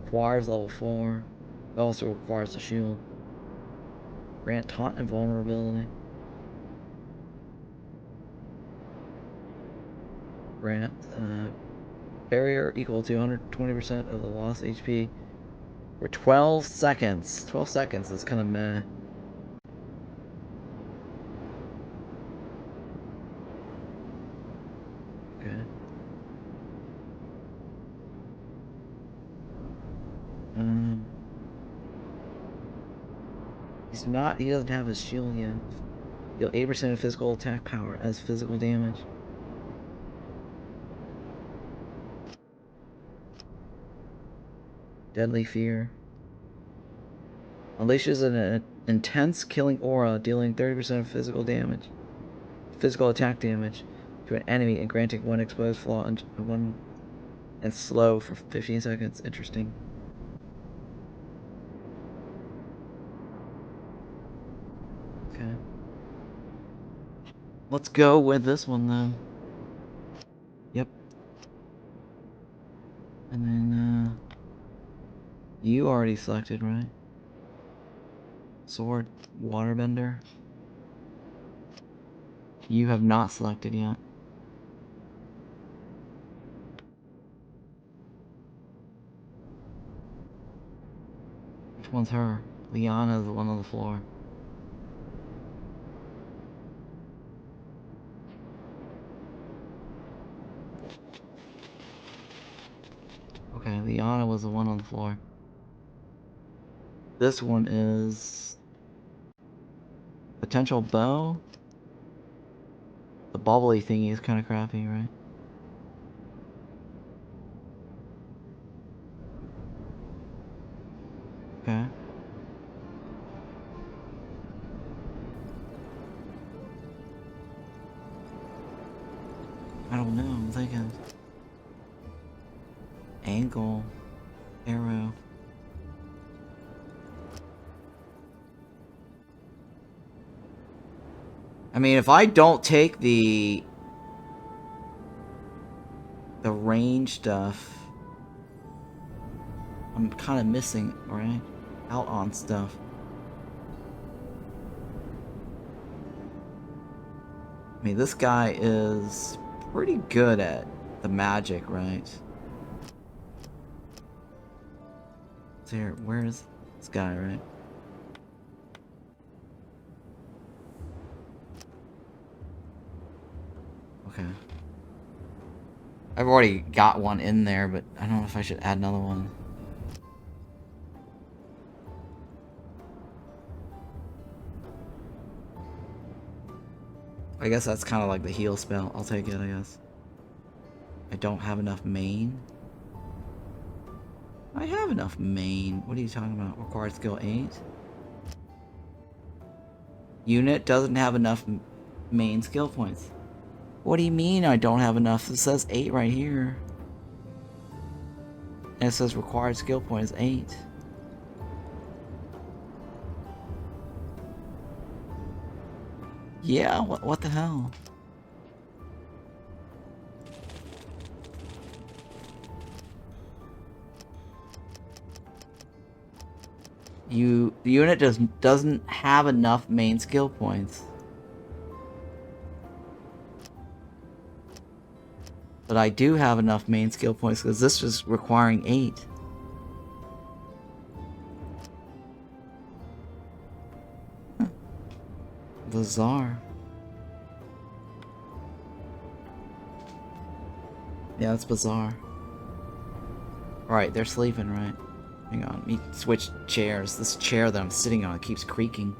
Requires level 4. It also requires a shield. Grant taunt and vulnerability. Grant barrier equal to 120% of the lost HP for 12 seconds. 12 seconds is kind of meh. Okay. He doesn't have his shield yet. Deal 8% of physical attack power as physical damage. Deadly Fear. Unleashes an intense killing aura, dealing 30% of physical attack damage to an enemy and granting one exposed flaw and slow for 15 seconds. Interesting. Okay. Let's go with this one then. Yep. And then you already selected, right? Sword, Waterbender. You have not selected yet. Which one's her? Liana's the one on the floor. Okay, Liana was the one on the floor. This one is potential bow. The bubbly thingy is kind of crappy, right? Okay. I don't know, I'm thinking. Angle. Arrow. I mean, if I don't take the range stuff, I'm kind of missing, right? Out on stuff. I mean, this guy is pretty good at the magic, right? So here, where's this guy, right? Okay. I've already got one in there, but I don't know if I should add another one. I guess that's kind of like the heal spell. I'll take it, I guess. I don't have enough main. I have enough main. What are you talking about? Required skill 8? Unit doesn't have enough main skill points. What do you mean I don't have enough? It says 8 right here. And it says required skill points 8. Yeah, what the hell? The unit doesn't have enough main skill points. But I do have enough main skill points because this is requiring 8. Bizarre. Yeah, that's bizarre. Alright, they're sleeping, right? Hang on, let me switch chairs. This chair that I'm sitting on keeps creaking.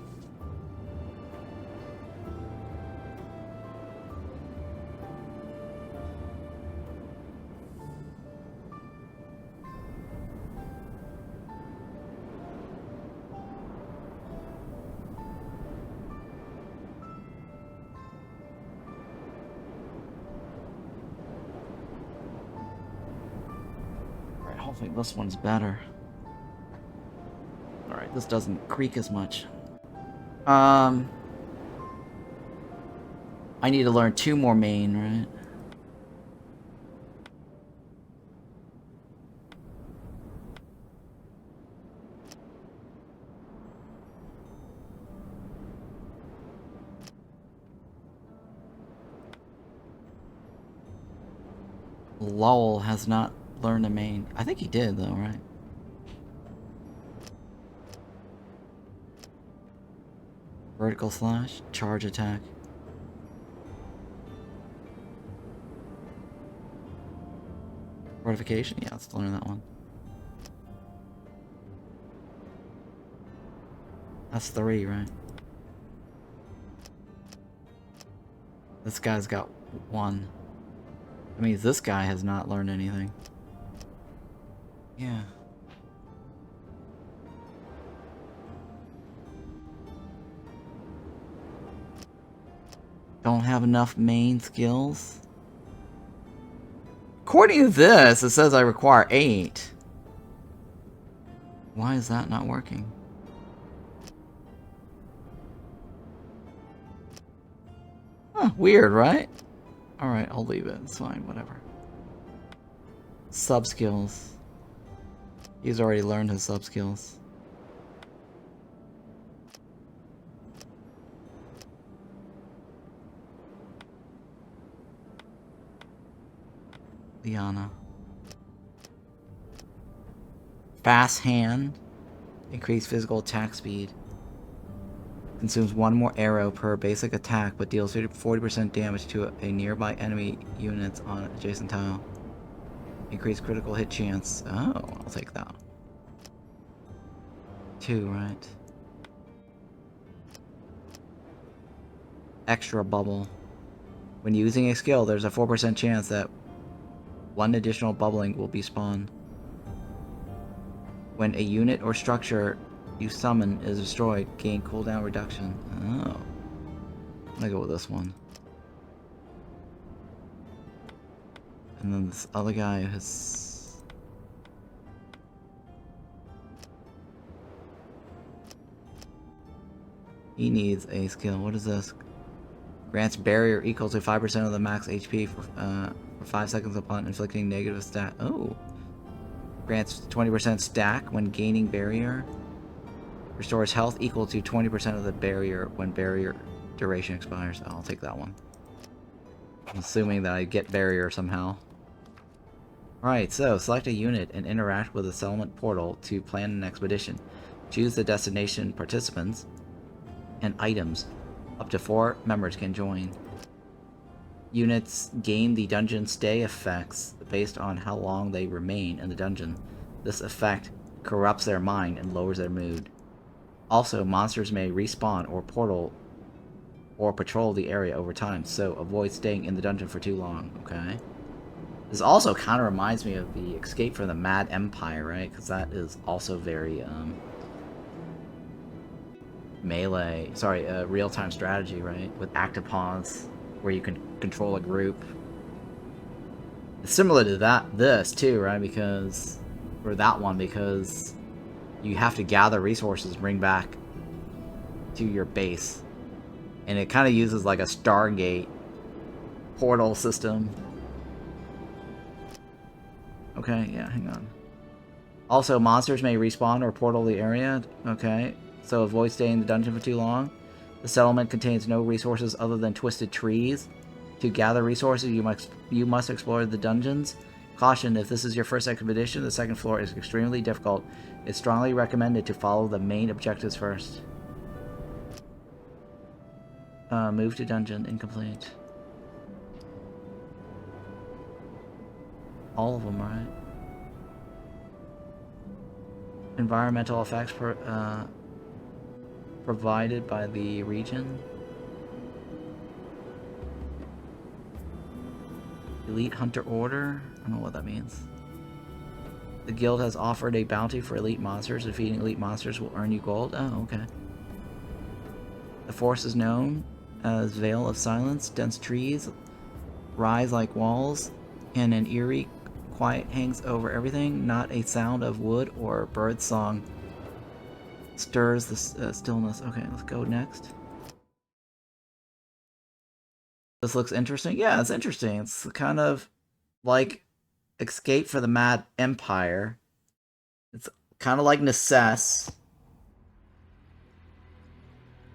Alright, hopefully this one's better. Alright, this doesn't creak as much. I need to learn 2 more main, right? Lowell has not learned a main. I think he did, though, right? Vertical slash, charge attack. Fortification? Yeah, let's learn that one. That's 3, right? This guy's got 1. That means this guy has not learned anything. Yeah. Don't have enough main skills. According to this, it says I require 8. Why is that not working? Huh, weird, right? Alright, I'll leave it. It's fine, whatever. Sub-skills. He's already learned his sub-skills. Liana. Fast hand. Increased physical attack speed. Consumes 1 more arrow per basic attack, but deals 40% damage to a nearby enemy units on adjacent tile. Increased critical hit chance. Oh, I'll take that. 2, right? Extra bubble. When using a skill, there's a 4% chance that 1 additional bubbling will be spawned. When a unit or structure you summon is destroyed, gain cooldown reduction. Oh. I'm gonna go with this one. And then this other guy has... He needs a skill. What is this? Grants barrier equal to 5% of the max HP for 5 seconds upon inflicting negative stat. Oh. Grants 20% stack when gaining barrier. Restores health equal to 20% of the barrier when barrier duration expires. I'll take that one. I'm assuming that I get barrier somehow. Alright, so select a unit and interact with the settlement portal to plan an expedition. Choose the destination participants and items. Up to 4 members can join. Units gain the dungeon stay effects based on how long they remain in the dungeon. This effect corrupts their mind and lowers their mood. Also, monsters may respawn or portal or patrol the area over time, so avoid staying in the dungeon for too long, okay? This also kind of reminds me of the Escape from the Mad Empire, right? Because that is also very, real-time strategy, right? With active pawns, where you can control a group. It's similar to this too, right? Because, or that one, because you have to gather resources and bring back to your base. And it kind of uses like a Stargate portal system. Okay, yeah, hang on. Also, monsters may respawn or portal the area. Okay, so avoid staying in the dungeon for too long. The settlement contains no resources other than twisted trees. To gather resources, you must explore the dungeons. Caution, if this is your first expedition, the second floor is extremely difficult. It's strongly recommended to follow the main objectives first. Move to dungeon, incomplete. All of them, right? Environmental effects provided by the region. Elite Hunter Order? I don't know what that means. The guild has offered a bounty for elite monsters. Defeating elite monsters will earn you gold. Oh, okay. The forest is known as Veil of Silence. Dense trees rise like walls, and an eerie quiet hangs over everything. Not a sound of wood or bird song stirs the stillness. Okay, let's go next. This looks interesting. Yeah, it's interesting. It's kind of like Escape for the Mad Empire. It's kind of like Necesse.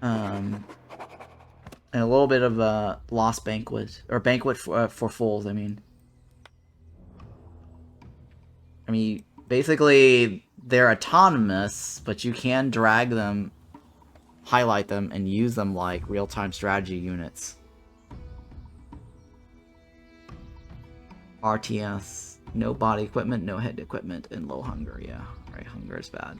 And a little bit of a Lost Banquet. Or Banquet for Fools, I mean. Basically, they're autonomous, but you can drag them, highlight them, and use them like real-time strategy units. RTS. No body equipment, no head equipment, and low hunger. Yeah, right, hunger is bad.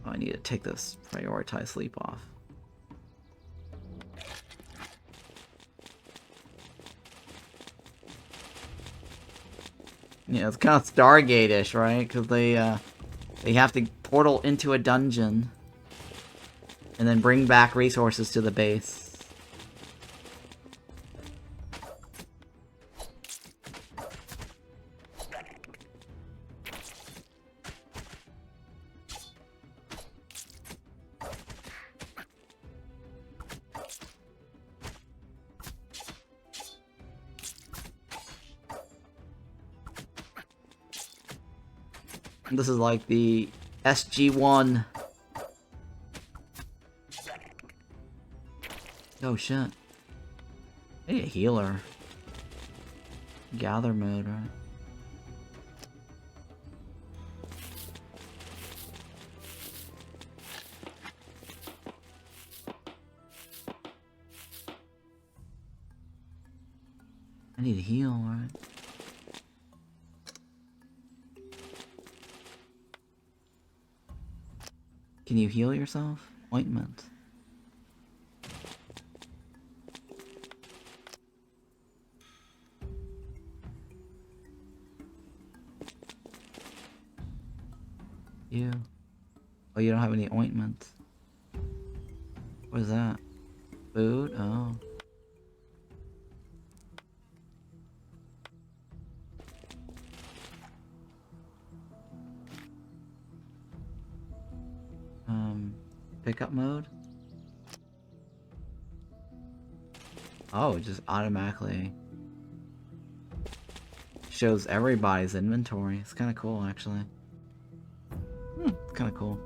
Oh, I need to take this prioritize sleep off. Yeah, it's kind of Stargate-ish, right? Because they have to portal into a dungeon and then bring back resources to the base. This is like the SG-1. Oh shit. I need a healer. Gather mode, right? I need to heal, right? Can you heal yourself? Ointment. You. Oh, you don't have any ointment. What is that? Food? Oh. Pickup mode? Oh, it just automatically shows everybody's inventory. It's kind of cool, actually. It's kind of cool.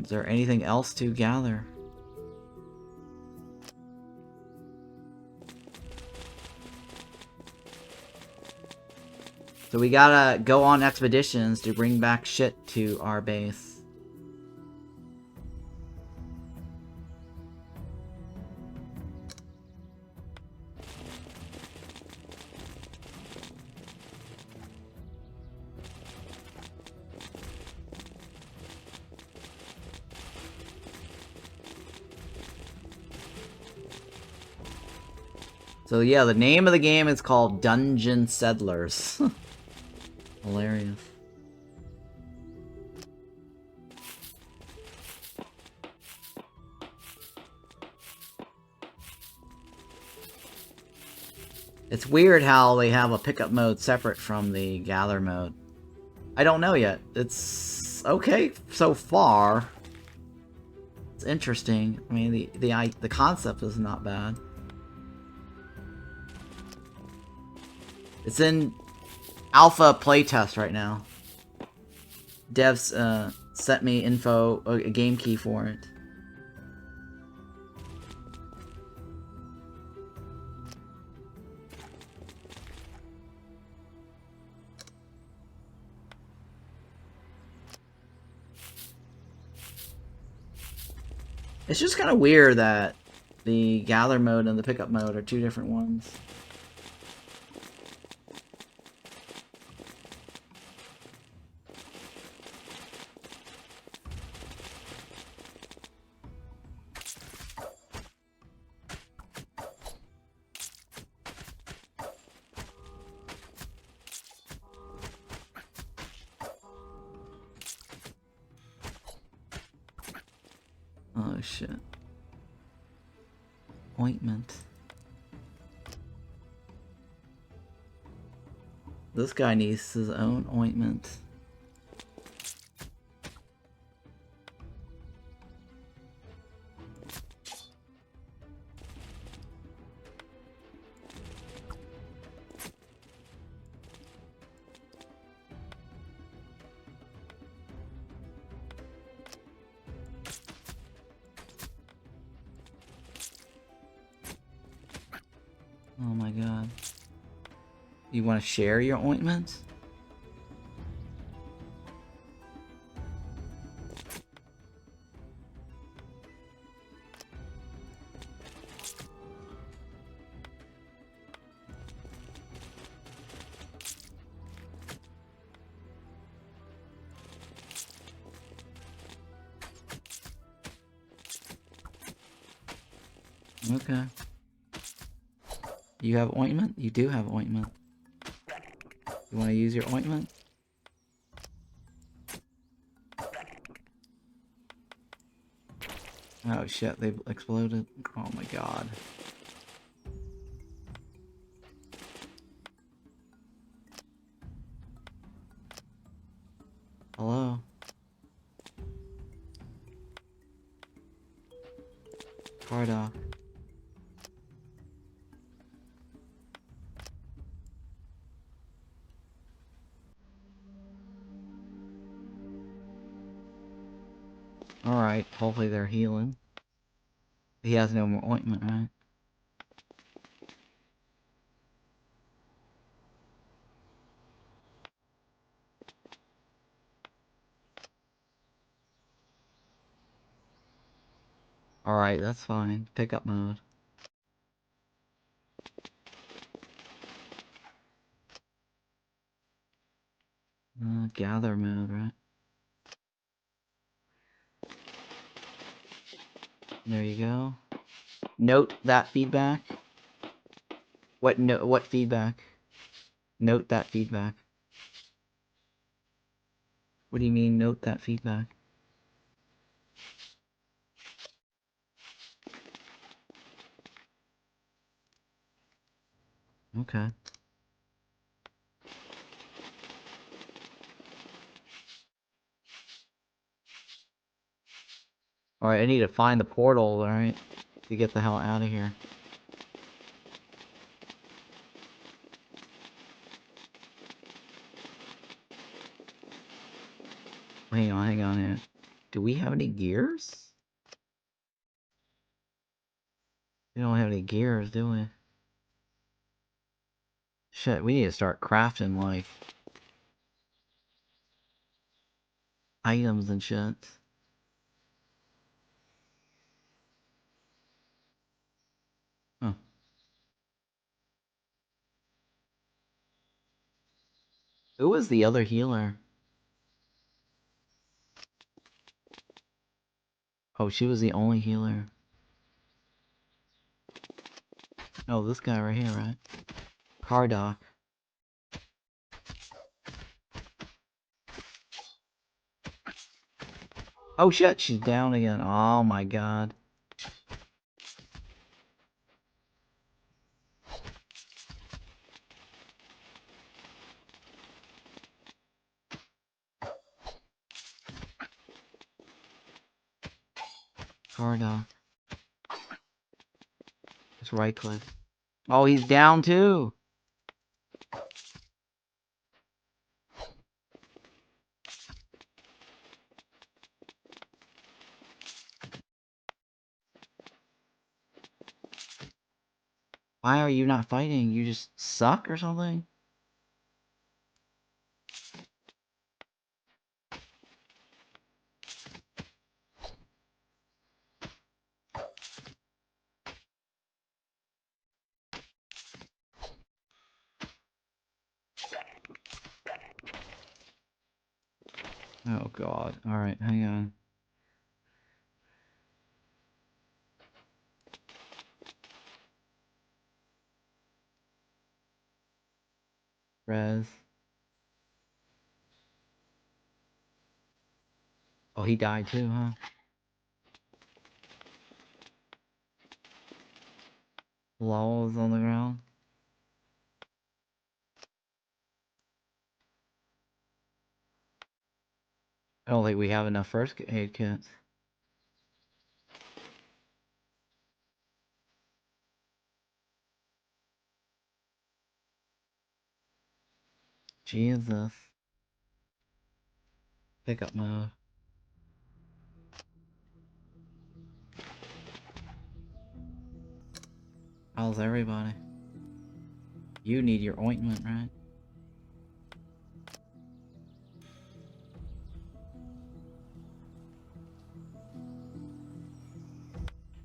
Is there anything else to gather? So we gotta go on expeditions to bring back shit to our base. So yeah, the name of the game is called Dungeon Settlers. Hilarious. It's weird how they have a pickup mode separate from the gather mode. I don't know yet. It's okay so far. It's interesting. I mean, the concept is not bad. It's in alpha playtest right now. Devs sent me info, a game key for it. It's just kind of weird that The gather mode and the pickup mode are two different ones. Oh shit. Ointment. This guy needs his own ointment. Oh my god. You want to share your ointment? Okay. You have ointment? You do have ointment. You want to use your ointment? Oh shit, they've exploded. Oh my god. Hello? Cardock. Alright, hopefully they're healing. He has no more ointment, right? Alright, that's fine. Pickup mode. Gather mode, right? There you go. Note that feedback. What feedback? Note that feedback. What do you mean, note that feedback? Okay. Alright, I need to find the portal, alright? To get the hell out of here. Hang on here. Do we have any gears? We don't have any gears, do we? Shit, we need to start crafting, like, items and shit. Huh. Who was the other healer? Oh, she was the only healer. Oh, this guy right here, right? Cardock. Oh shit, she's down again. Oh my god. Cardock. Just right click. Oh, he's down too. Why are you not fighting? You just suck or something? Oh god. Alright, hang on. Res. Oh, he died too, huh? Law's on the ground. I don't think we have enough first aid kits. Jesus. Pickup mode. How's everybody? You need your ointment, right?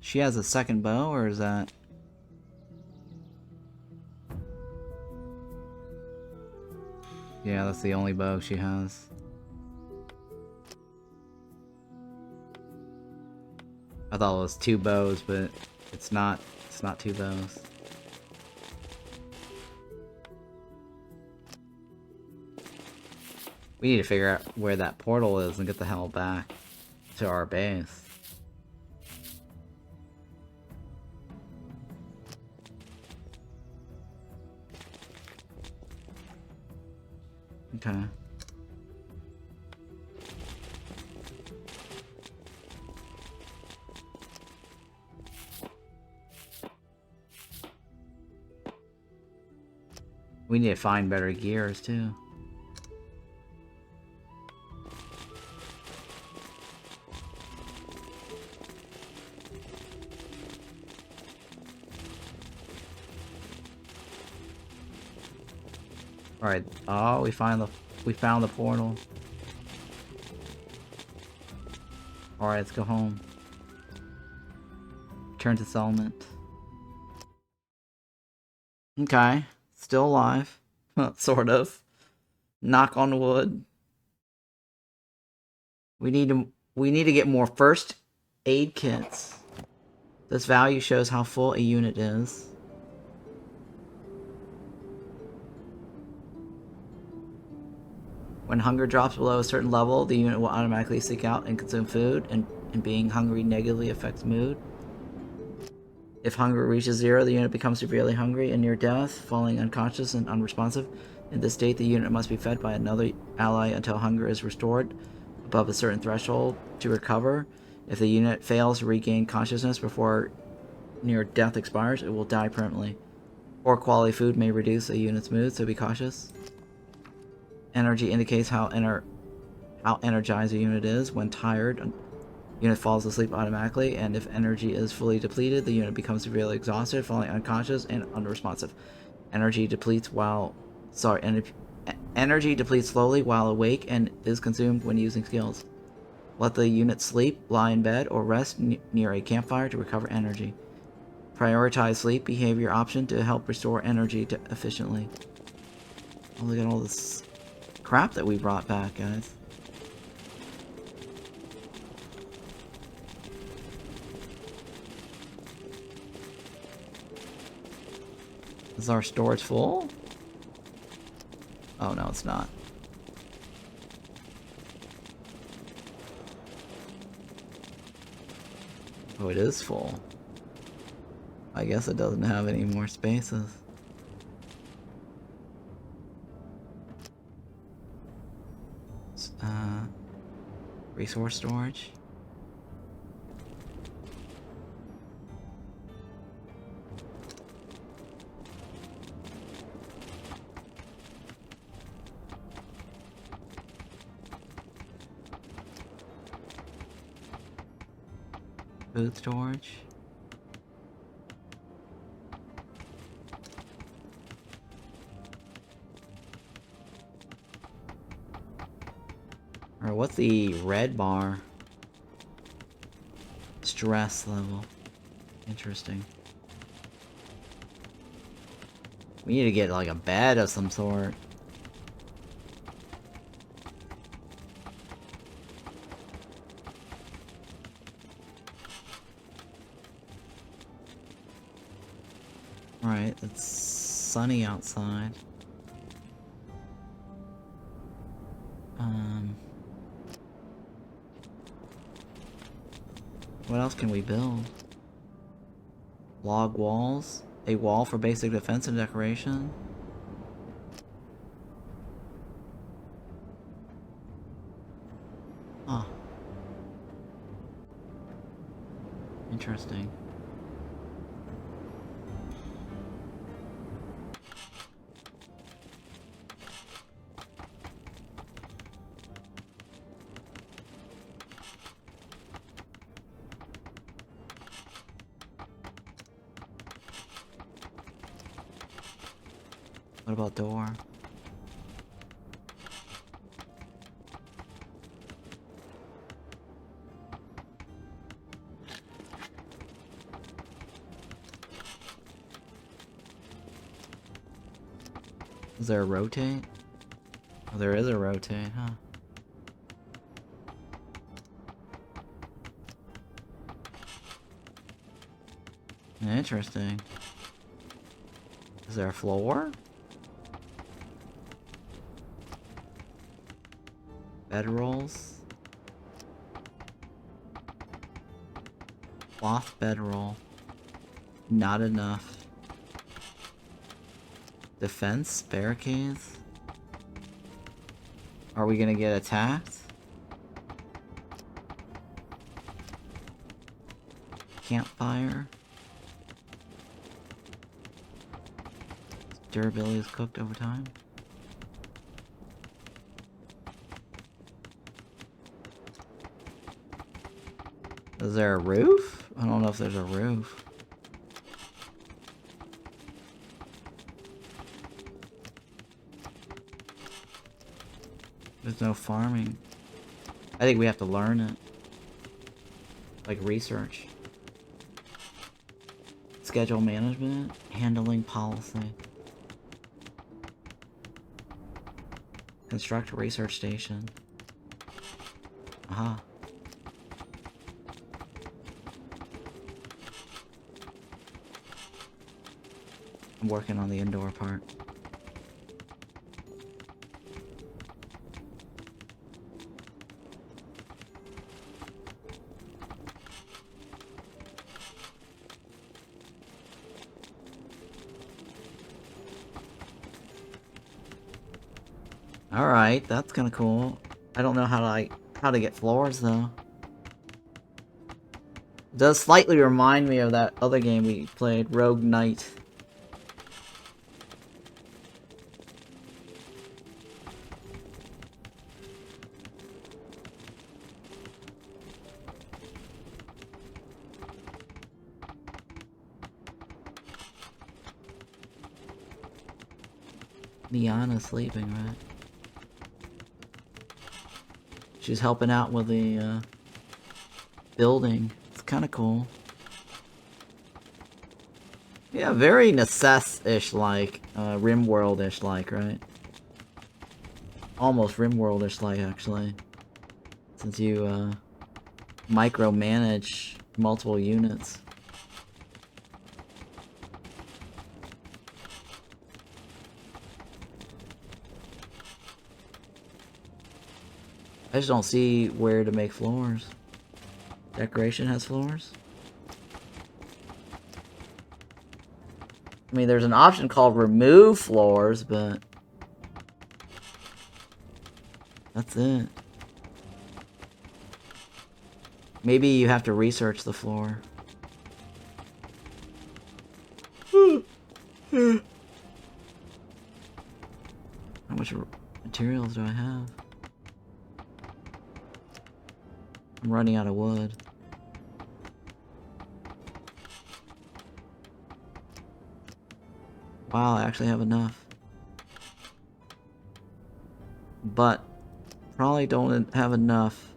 She has a second bow, or is that... Yeah, that's the only bow she has. I thought it was 2 bows, but it's not. It's not 2 bows. We need to figure out where that portal is and get the hell back to our base. Okay. We need to find better gears too. Alright, oh, we found the portal. Alright, let's go home. Return to settlement. Okay, still alive. Sort of. Knock on wood. We need to get more first aid kits. This value shows how full a unit is. When hunger drops below a certain level, the unit will automatically seek out and consume food, and being hungry negatively affects mood. If hunger reaches 0, the unit becomes severely hungry and near death, falling unconscious and unresponsive. In this state, the unit must be fed by another ally until hunger is restored above a certain threshold to recover. If the unit fails to regain consciousness before near death expires, it will die permanently. Poor quality food may reduce a unit's mood, so be cautious. Energy indicates how energized a unit is. When tired, a unit falls asleep automatically, and if energy is fully depleted, the unit becomes severely exhausted, falling unconscious and unresponsive. Energy depletes energy depletes slowly while awake and is consumed when using skills. Let the unit sleep, lie in bed, or rest near a campfire to recover energy. Prioritize sleep behavior option to help restore energy efficiently. Oh, look at all this crap that we brought back, guys. Is our storage full? Oh, no, it's not. Oh, it is full. I guess it doesn't have any more spaces. Resource storage. Food storage. Or what's the red bar? Stress level. Interesting. We need to get like a bed of some sort. Alright, it's sunny outside. What else can we build? Log walls? A wall for basic defense and decoration? Huh. Interesting. What about door? Is there a rotate? Oh, there is a rotate, huh? Interesting. Is there a floor? Bedrolls? Cloth bedroll. Not enough. Defense? Barricades? Are we gonna get attacked? Campfire? Durability is cooked over time? Is there a roof? I don't know if there's a roof. There's no farming. I think we have to learn it. Like research. Schedule management. Handling policy. Construct a research station. Aha. I'm working on the indoor part. Alright, that's kinda cool. I don't know how to get floors though. It does slightly remind me of that other game we played, Rogue Knight. Liana's sleeping, right? She's helping out with the building. It's kind of cool. Yeah, very Necesse-ish like, Rimworld-ish like, right? Almost Rimworld-ish like, actually. Since you micromanage multiple units. I just don't see where to make floors. Decoration has floors? I mean, there's an option called remove floors, but that's it. Maybe you have to research the floor. How much materials do I have? I'm running out of wood. Wow, I actually have enough. But probably don't have enough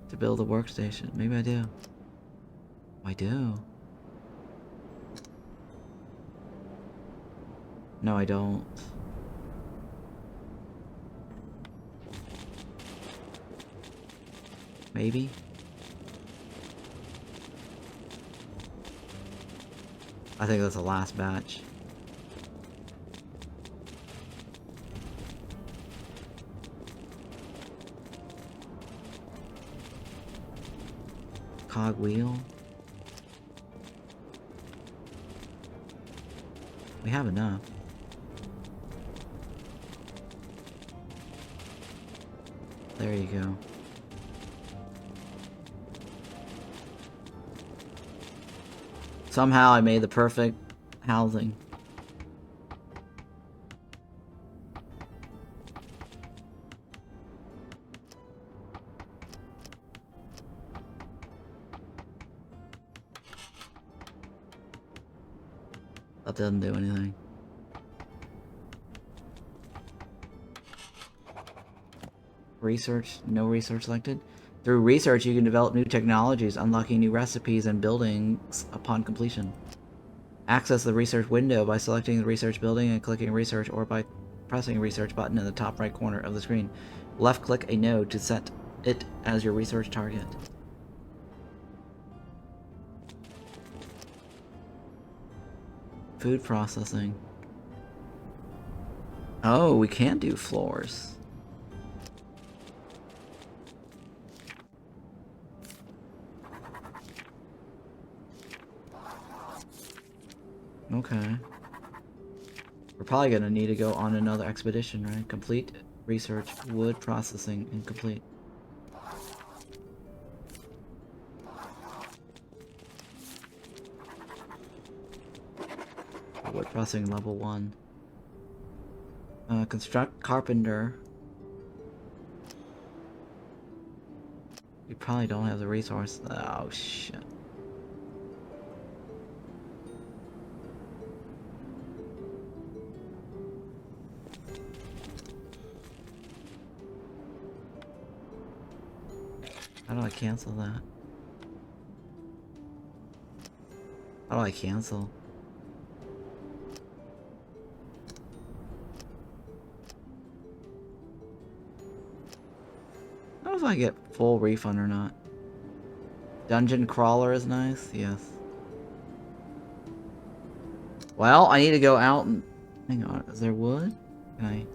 to build a workstation. Maybe I do. I do. No, I don't. Maybe. I think that's the last batch. Cogwheel. We have enough. There you go. Somehow I made the perfect housing. That doesn't do anything. Research, no research selected. Through research, you can develop new technologies, unlocking new recipes and buildings upon completion. Access the research window by selecting the research building and clicking research, or by pressing the research button in the top right corner of the screen. Left click a node to set it as your research target. Food processing. Oh, we can do floors. Okay. We're probably gonna need to go on another expedition, right? Complete research, wood processing, incomplete. Wood processing level 1. Construct carpenter. We probably don't have the resource. Oh shit. How do I cancel that? How do I cancel? I don't know if I get full refund or not. Dungeon crawler is nice, yes. Well, I need to go out and... Hang on, is there wood? Can I...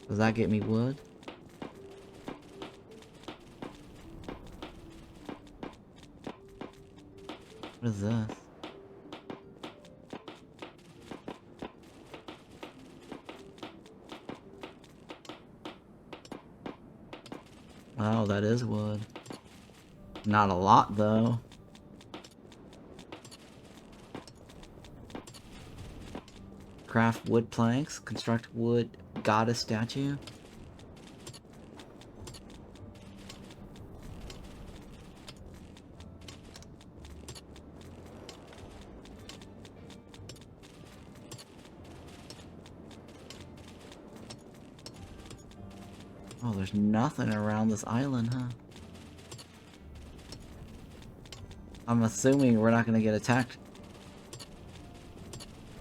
Does that get me wood? What is this? Wow, that is wood. Not a lot, though. Craft wood planks. Construct wood goddess statue. Oh, there's nothing around this island, huh? I'm assuming we're not gonna get attacked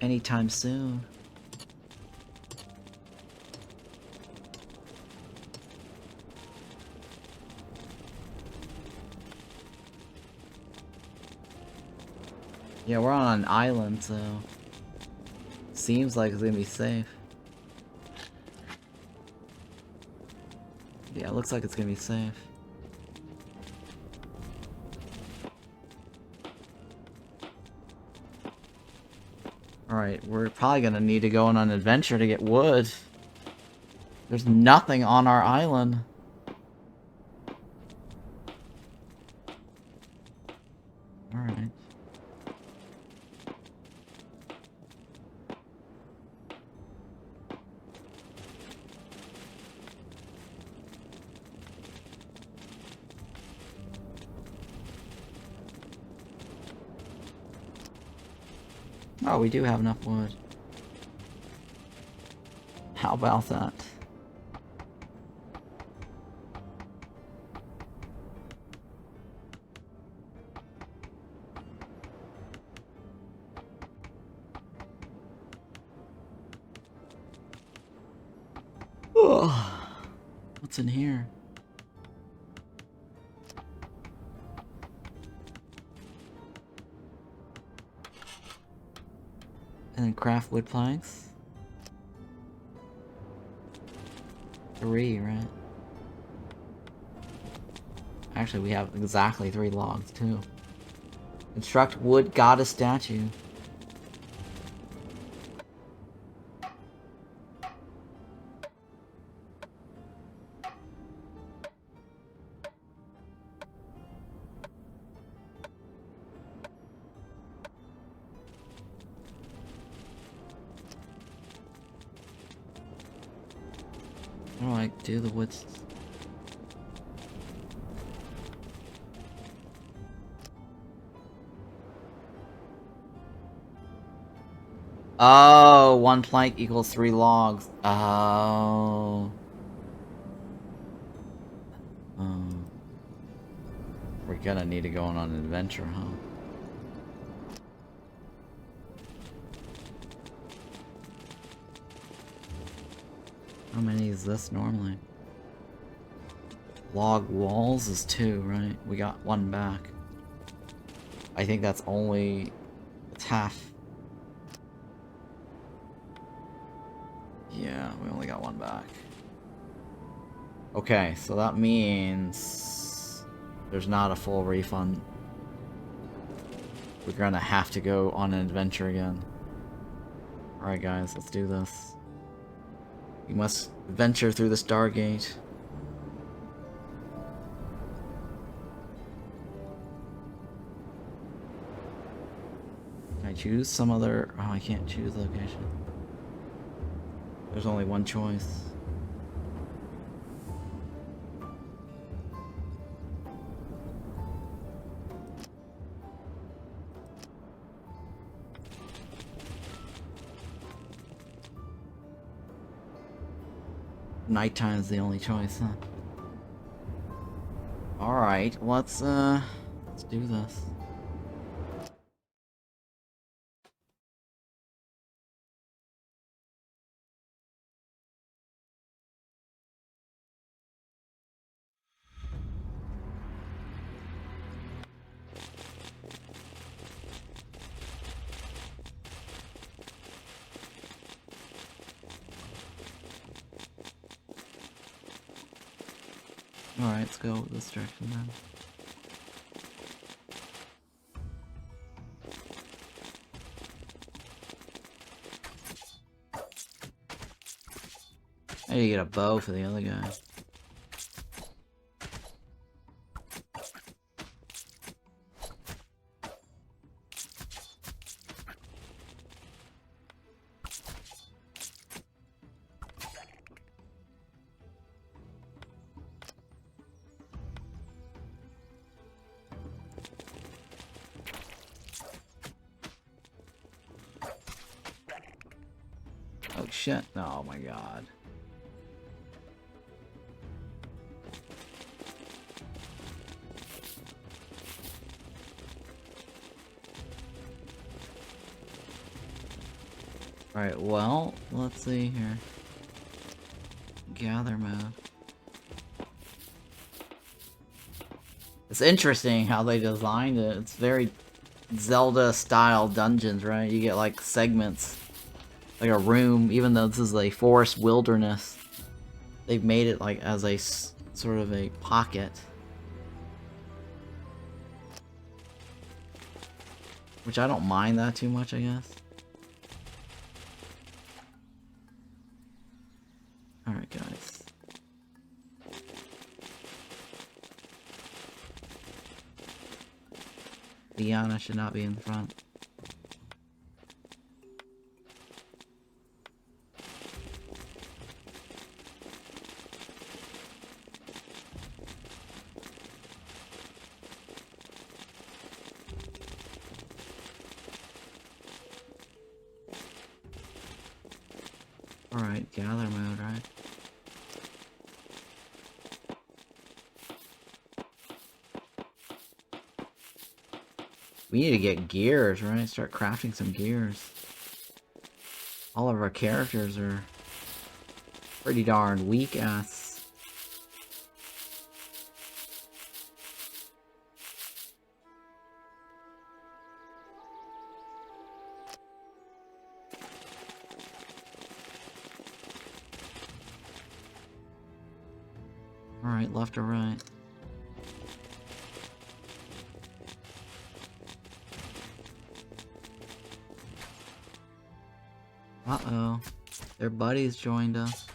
anytime soon. Yeah, we're on an island, so seems like it's gonna be safe. Yeah, it looks like it's gonna be safe. Alright, we're probably gonna need to go on an adventure to get wood. There's nothing on our island. Alright. Oh, we do have enough wood. How about that? Ugh. What's in here? And then craft wood planks. 3, right? Actually, we have exactly 3 logs, too. Construct wood goddess statue. How do I do the woods? Oh, 1 plank equals 3 logs. Oh. We're gonna need to go on an adventure, huh? How many is this normally? Log walls is 2, right? We got 1 back. I think that's only... it's half. Yeah, we only got 1 back. Okay, so that means... there's not a full refund. We're gonna have to go on an adventure again. Alright guys, let's do this. We must venture through the Stargate. Can I choose some other... oh, I can't choose location. There's only 1 choice. Nighttime is the only choice, huh? Alright, let's do this. Alright, let's go this direction then. I need to get a bow for the other guy. Oh shit, oh my god. Alright, well, let's see here. Gather mode. It's interesting how they designed it. It's very Zelda-style dungeons, right? You get like segments, like a room, even though this is a forest wilderness. They've made it like as a sort of a pocket. Which I don't mind that too much, I guess. Alright, guys. Diana should not be in front. Alright, gather mode, right? We need to get gears, right? Start crafting some gears. All of our characters are pretty darn weak ass Alright, left or right? Uh-oh. Their buddies joined us.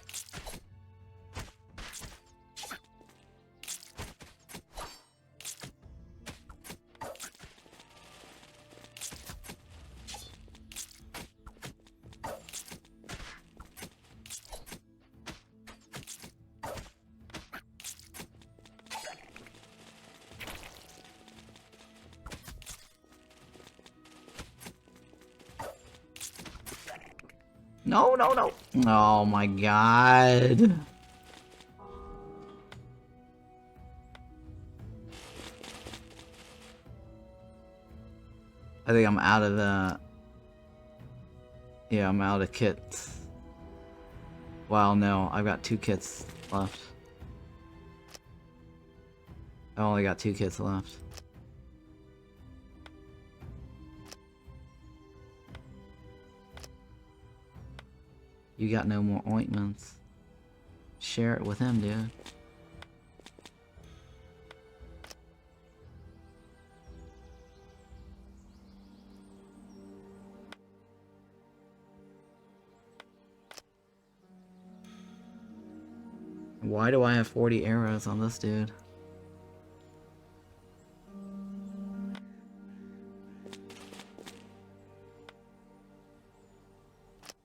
No, no, no. Oh my god. I think I'm out of the... Yeah, I'm out of kits. Well, no, I've got 2 kits left. I only got 2 kits left. You got no more ointments. Share it with him, dude. Why do I have 40 arrows on this dude?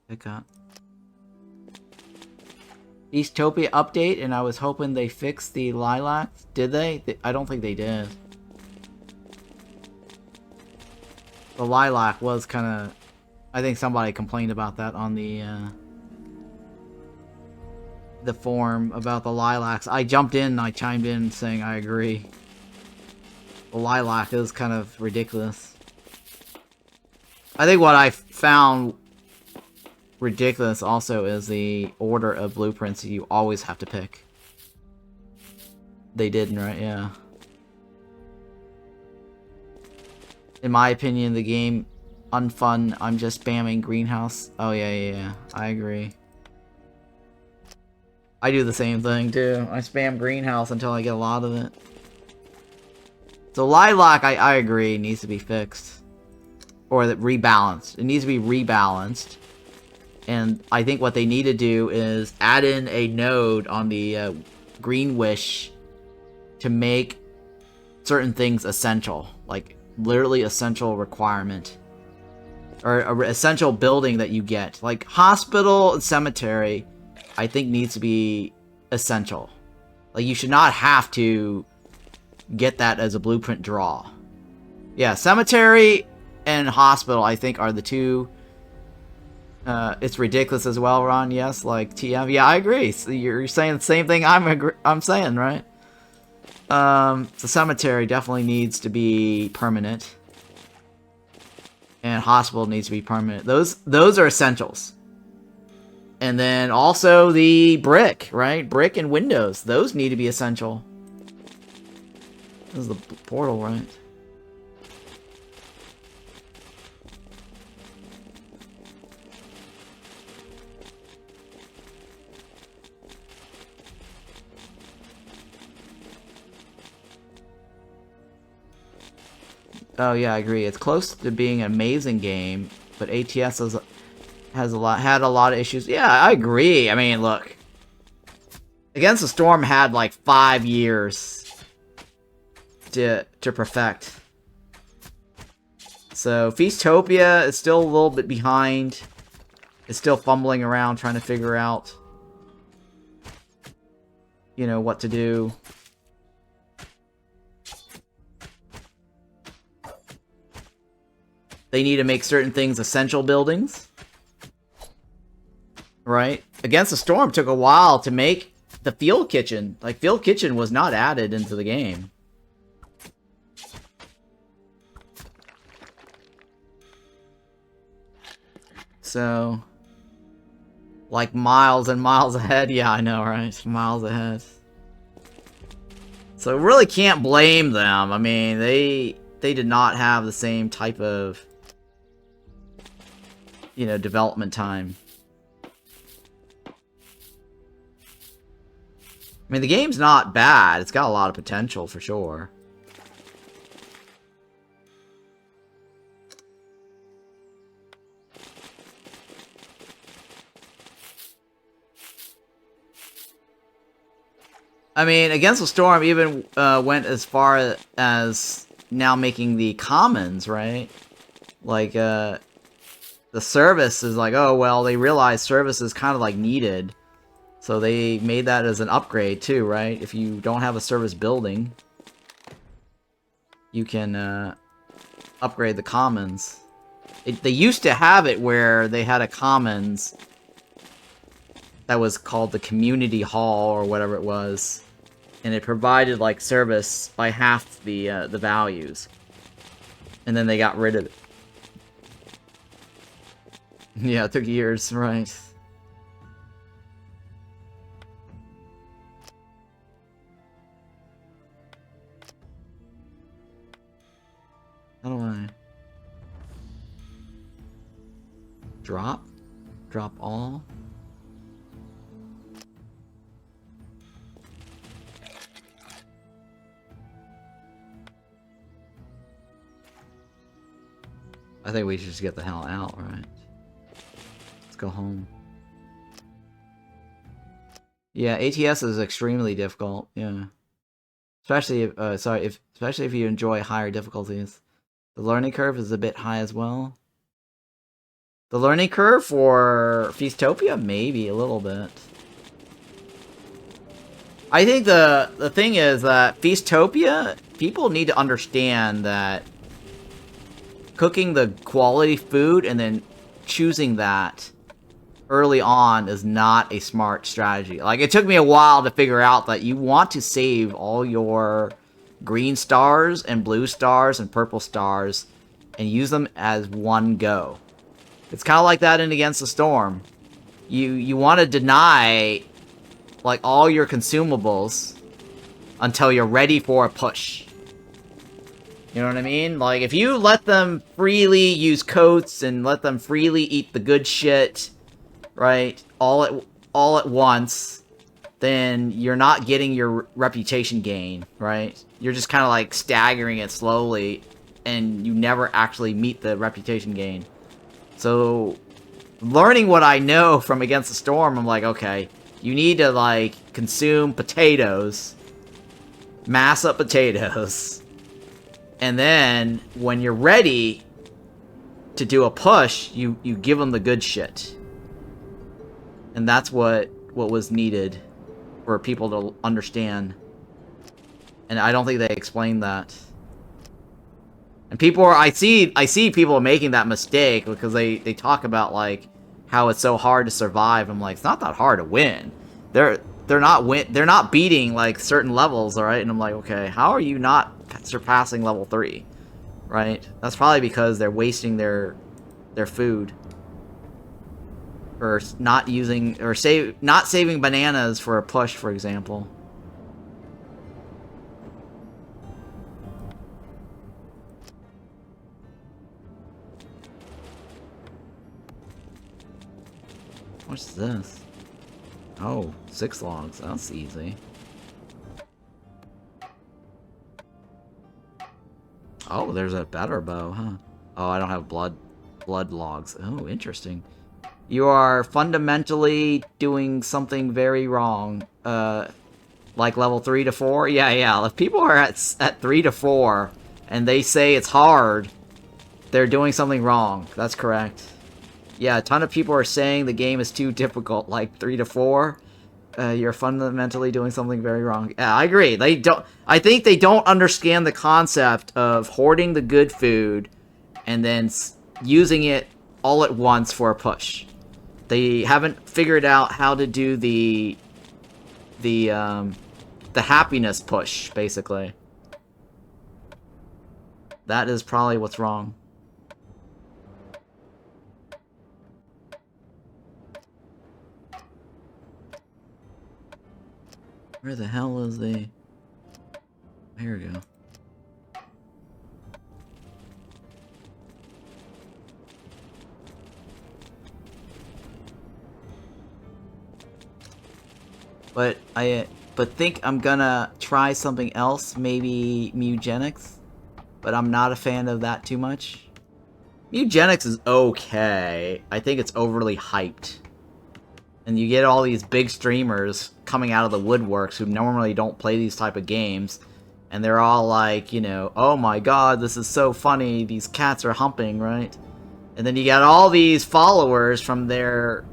Pick up. Eastopia update, and I was hoping they fixed the lilacs. Did they? I don't think they did. The lilac was kind of... I think somebody complained about that on the forum about the lilacs. I jumped in and I chimed in saying I agree. The lilac is kind of ridiculous. I think what I found ridiculous also is the order of blueprints you always have to pick. They didn't, right? Yeah. In my opinion, the game unfun. I'm just spamming greenhouse. Oh yeah. I agree. I do the same thing too. I spam greenhouse until I get a lot of it. So lilac, I agree, needs to be fixed. Or rebalanced. It needs to be rebalanced. And I think what they need to do is add in a node on the green wish to make certain things essential. Like, literally essential requirement. Or an essential building that you get. Like, hospital and cemetery, I think needs to be essential. Like, you should not have to get that as a blueprint draw. Yeah, cemetery and hospital, I think, are the two... it's ridiculous as well, Ron. Yes, like TM. Yeah, I agree. So you're saying the same thing I'm saying, right? The cemetery definitely needs to be permanent, and hospital needs to be permanent. Those are essentials. And then also the brick, right? Brick and windows. Those need to be essential. This is the portal, right? Oh yeah, I agree. It's close to being an amazing game, but ATS had a lot of issues. Yeah, I agree. I mean, look, Against the Storm had like 5 years to perfect. So Feastopia is still a little bit behind. It's still fumbling around trying to figure out, you know, what to do. They need to make certain things essential buildings. Right? Against the Storm took a while to make the field kitchen. Like, field kitchen was not added into the game. So, like, miles and miles ahead. Yeah, I know, right? Miles ahead. So, really can't blame them. I mean, they did not have the same type of, you know, development time. I mean, the game's not bad. It's got a lot of potential for sure. I mean, Against the Storm even went as far as now making the commons, right? Like, the service is like, oh, well, they realize service is kind of like needed. So they made that as an upgrade too, right? If you don't have a service building, you can upgrade the commons. They used to have it where they had a commons that was called the community hall or whatever it was, and it provided like service by half the values, and then they got rid of it. Yeah, it took years, right? How do I drop? Drop all? I think we should just get the hell out, right? Let's go home. Yeah, ATS is extremely difficult, yeah. Especially if, especially if you enjoy higher difficulties. The learning curve is a bit high as well. The learning curve for Feastopia? Maybe a little bit. I think the thing is that Feastopia, people need to understand that cooking the quality food and then choosing that early on is not a smart strategy. Like, it took me a while to figure out that you want to save all your green stars and blue stars and purple stars and use them as one go. It's kind of like that in Against the Storm. You want to deny like all your consumables until you're ready for a push. You know what I mean? Like, if you let them freely use coats and let them freely eat the good shit, right, all at once, then you're not getting your reputation gain, right? You're just kind of like staggering it slowly, and you never actually meet the reputation gain. So, learning what I know from Against the Storm, I'm like, okay, you need to, like, consume potatoes, mass up potatoes, and then, when you're ready to do a push, you give them the good shit. And that's what was needed for people to understand. And I don't think they explained that. And people are, I see people making that mistake because they talk about, like, how it's so hard to survive. I'm like, it's not that hard to win. They're not beating, like, certain levels, alright? And I'm like, okay, how are you not surpassing level 3? Right? That's probably because they're wasting their food. Or not using, or not saving bananas for a push, for example. What's this? Oh, 6 logs. That's easy. Oh, there's a better bow, huh? Oh, I don't have blood logs. Oh, interesting. You are fundamentally doing something very wrong. Like level 3 to 4? Yeah. If people are at 3 to 4 and they say it's hard, they're doing something wrong. That's correct. Yeah, a ton of people are saying the game is too difficult, like 3 to 4. You're fundamentally doing something very wrong. Yeah, I agree. I think they don't understand the concept of hoarding the good food and then using it all at once for a push. They haven't figured out how to do the happiness push, basically. That is probably what's wrong. Where the hell is the... Here we go. But but think I'm gonna try something else, maybe Mugenics. But I'm not a fan of that too much. Mugenics is okay. I think it's overly hyped. And you get all these big streamers coming out of the woodworks who normally don't play these type of games. And they're all like, you know, oh my god, this is so funny, these cats are humping, right? And then you got all these followers from their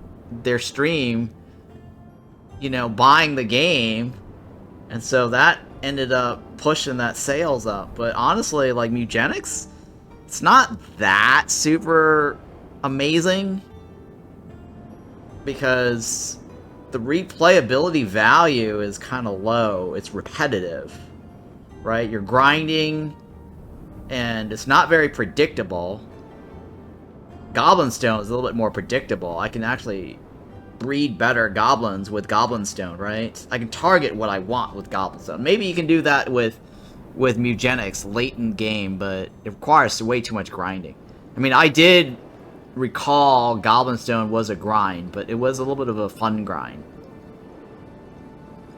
stream, you know, buying the game. And so that ended up pushing that sales up. But honestly, like, Mugenics, it's not that super amazing. Because the replayability value is kind of low. It's repetitive, right? You're grinding, and it's not very predictable. Goblinstone is a little bit more predictable. I can actually breed better goblins with Goblinstone, right? I can target what I want with Goblinstone. Maybe you can do that with Mugenics late in game, but it requires way too much grinding. I mean, I did recall Goblinstone was a grind, but it was a little bit of a fun grind.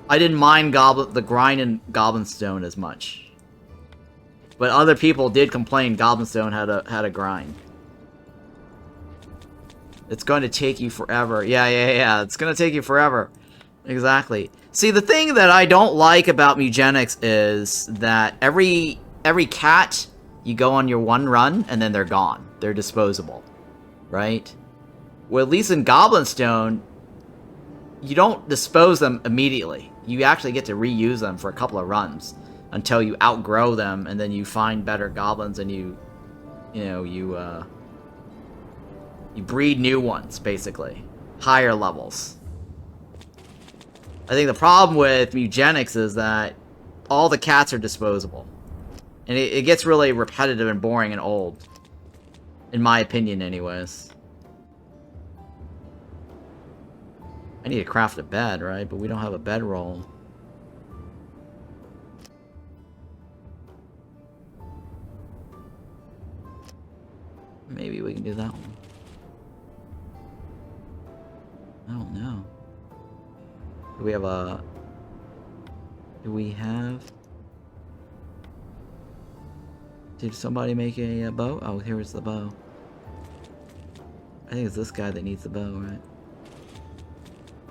I didn't mind the grind in Goblinstone as much. But other people did complain Goblinstone had a grind. It's going to take you forever. Yeah. It's going to take you forever. Exactly. See, the thing that I don't like about Mugenics is that every cat, you go on your one run, and then they're gone. They're disposable. Right? Well, at least in Goblinstone, you don't dispose them immediately. You actually get to reuse them for a couple of runs until you outgrow them, and then you find better goblins, and you breed new ones, basically. Higher levels. I think the problem with Mugenics is that all the cats are disposable. And it gets really repetitive and boring and old. In my opinion, anyways. I need to craft a bed, right? But we don't have a bedroll. Maybe we can do that one. I don't know. Do we have... Did somebody make a bow? Oh, here's the bow. I think it's this guy that needs the bow, right?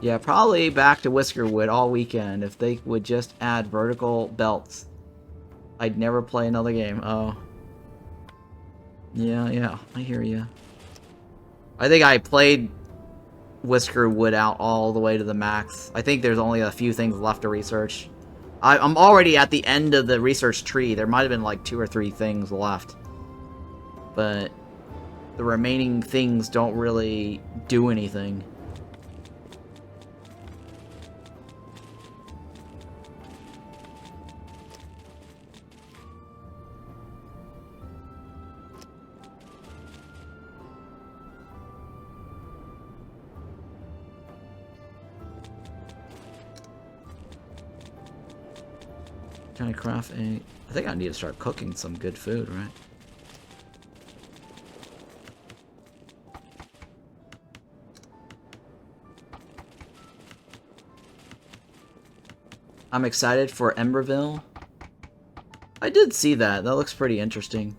Yeah, probably back to Whiskerwood all weekend if they would just add vertical belts. I'd never play another game. Oh. Yeah, I hear you. I think I played Whiskerwood out all the way to the max. I think there's only a few things left to research. I'm already at the end of the research tree. There might have been like 2 or 3 things left. But the remaining things don't really do anything. Can I craft a... I think I need to start cooking some good food, right? I'm excited for Emberville. I did see that. That looks pretty interesting.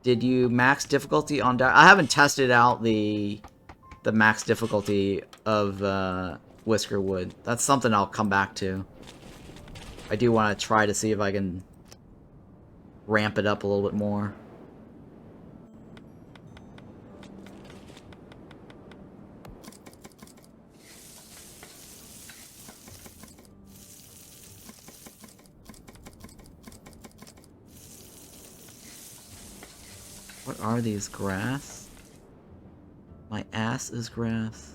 Did you max difficulty on... I haven't tested out the max difficulty of Whiskerwood. That's something I'll come back to. I do want to try to see if I can ramp it up a little bit more. What are these? Grass? My ass is grass.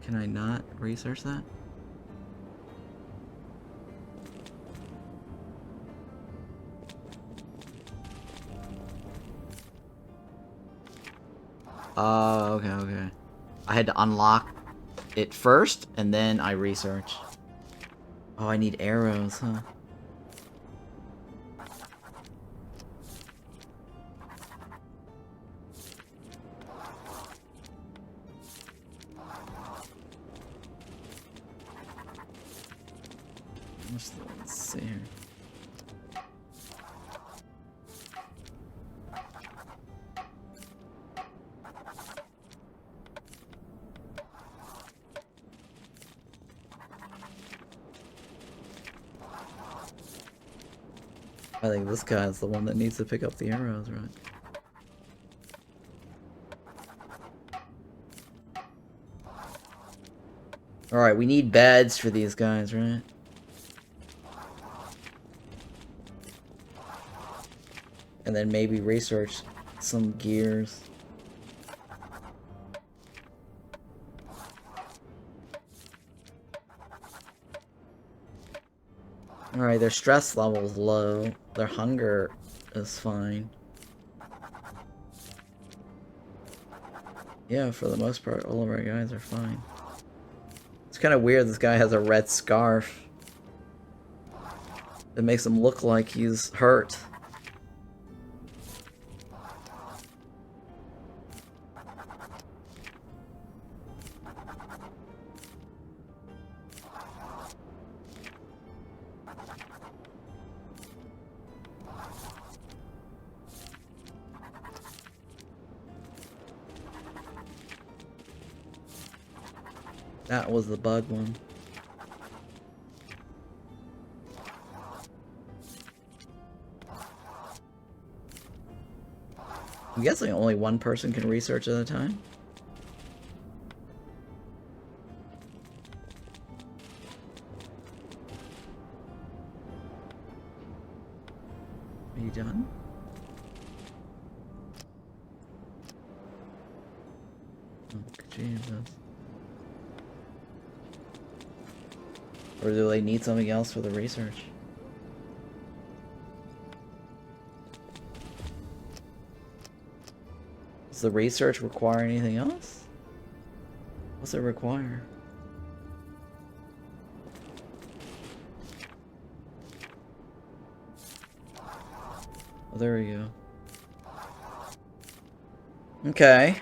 Can I not research that? Oh, okay. I had to unlock it first, and then I research. Oh, I need arrows, huh? Let's see here. I think this guy's the one that needs to pick up the arrows, right? Alright, we need beds for these guys, right? And then maybe research some gears. Alright, their stress level is low. Their hunger is fine. Yeah, for the most part, all of our guys are fine. It's kind of weird this guy has a red scarf. It makes him look like he's hurt. That was the bug one. I'm guessing only one person can research at a time. Are you done? Oh, Jesus. Or do they need something else for the research? Does the research require anything else? What's it require? Oh, there we go. Okay.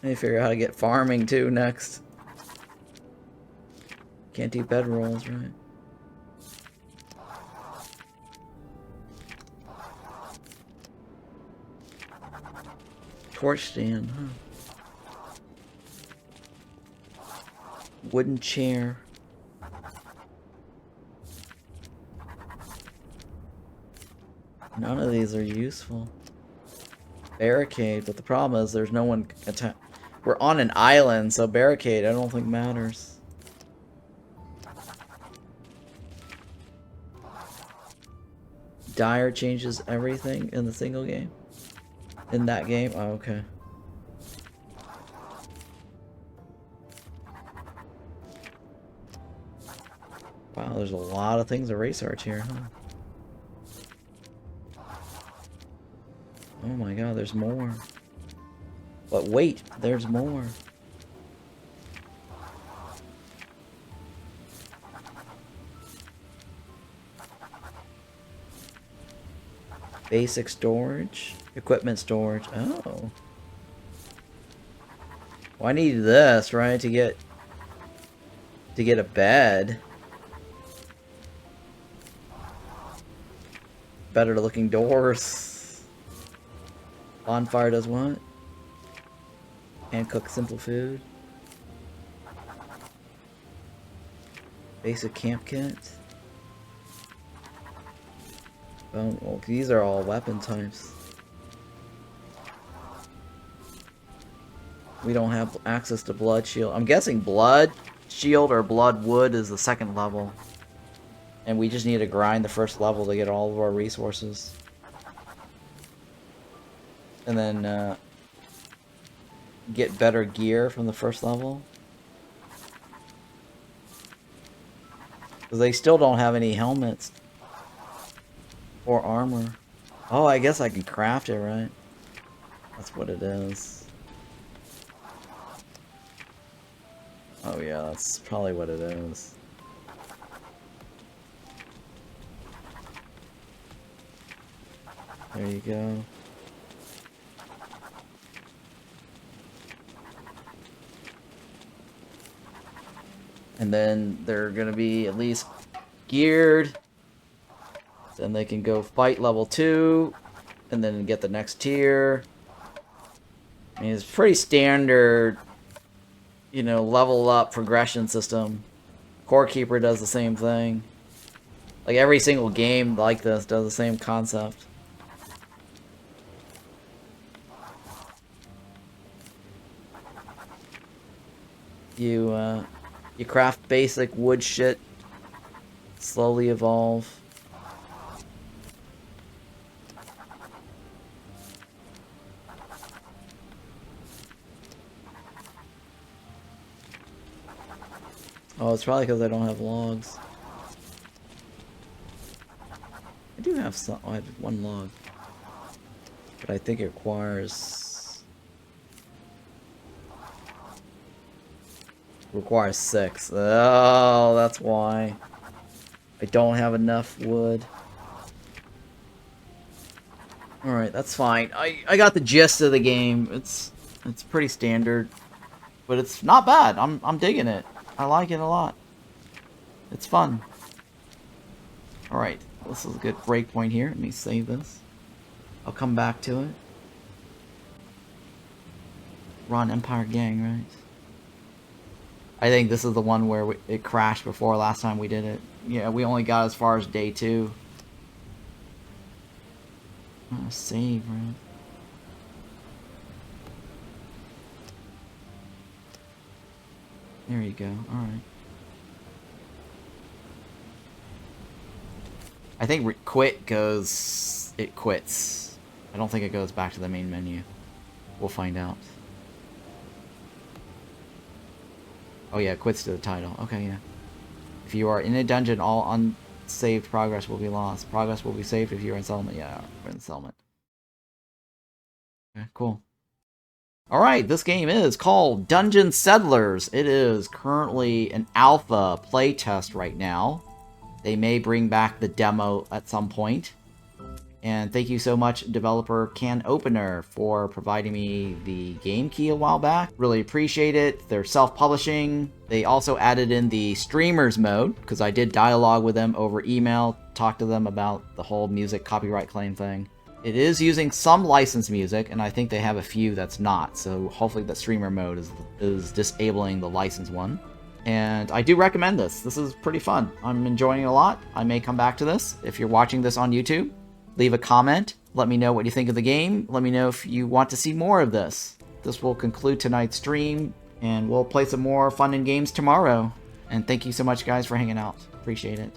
I need to figure out how to get farming too next. Can't do bed rolls, right? Torch stand, huh? Wooden chair. None of these are useful. Barricade, but the problem is there's no one attack. We're on an island, so barricade I don't think matters. Dire changes everything in the single game? In that game? Oh, okay. Wow, there's a lot of things to research here, huh? Oh my god, there's more. But wait, there's more. Basic storage, equipment storage. Oh. Well, I need this, right, to get a bed. Better looking doors. Bonfire does what? And cook simple food. Basic camp kit. Well, these are all weapon types. We don't have access to blood shield. I'm guessing blood shield or blood wood is the second level. And we just need to grind the first level to get all of our resources. And then get better gear from the first level. Because they still don't have any helmets. Or armor. Oh, I guess I can craft it, right? That's what it is. Oh yeah, that's probably what it is. There you go. And then they're going to be at least geared. Then they can go fight level 2. And then get the next tier. I mean, it's pretty standard, you know, level up progression system. Core Keeper does the same thing. Like every single game like this does the same concept. You craft basic wood shit, slowly evolve. Oh, it's probably because I don't have logs. I do have some. Oh, I have 1 log. But I think it requires 6. Oh, that's why. I don't have enough wood. Alright, that's fine. I got the gist of the game. It's pretty standard. But it's not bad. I'm digging it. I like it a lot. It's fun. Alright, this is a good break point here. Let me save this. I'll come back to it. Run Empire Gang, right? I think this is the one where it crashed before last time we did it. Yeah, we only got as far as day 2. Oh, save, right? There you go. Alright. I think quit goes... It quits. I don't think it goes back to the main menu. We'll find out. Oh yeah, it quits to the title. Okay, yeah. If you are in a dungeon, all unsaved progress will be lost. Progress will be saved if you're in settlement. Yeah, we're in settlement. Okay, cool. Alright, this game is called Dungeon Settlers. It is currently an alpha playtest right now. They may bring back the demo at some point. And thank you so much, developer Can Opener, for providing me the game key a while back. Really appreciate it. They're self-publishing. They also added in the streamers mode, because I did dialogue with them over email, talked to them about the whole music copyright claim thing. It is using some licensed music, and I think they have a few that's not, so hopefully the streamer mode is disabling the licensed one. And I do recommend this. This is pretty fun. I'm enjoying it a lot. I may come back to this. If you're watching this on YouTube, leave a comment. Let me know what you think of the game. Let me know if you want to see more of this. This will conclude tonight's stream, and we'll play some more fun and games tomorrow. And thank you so much, guys, for hanging out. Appreciate it.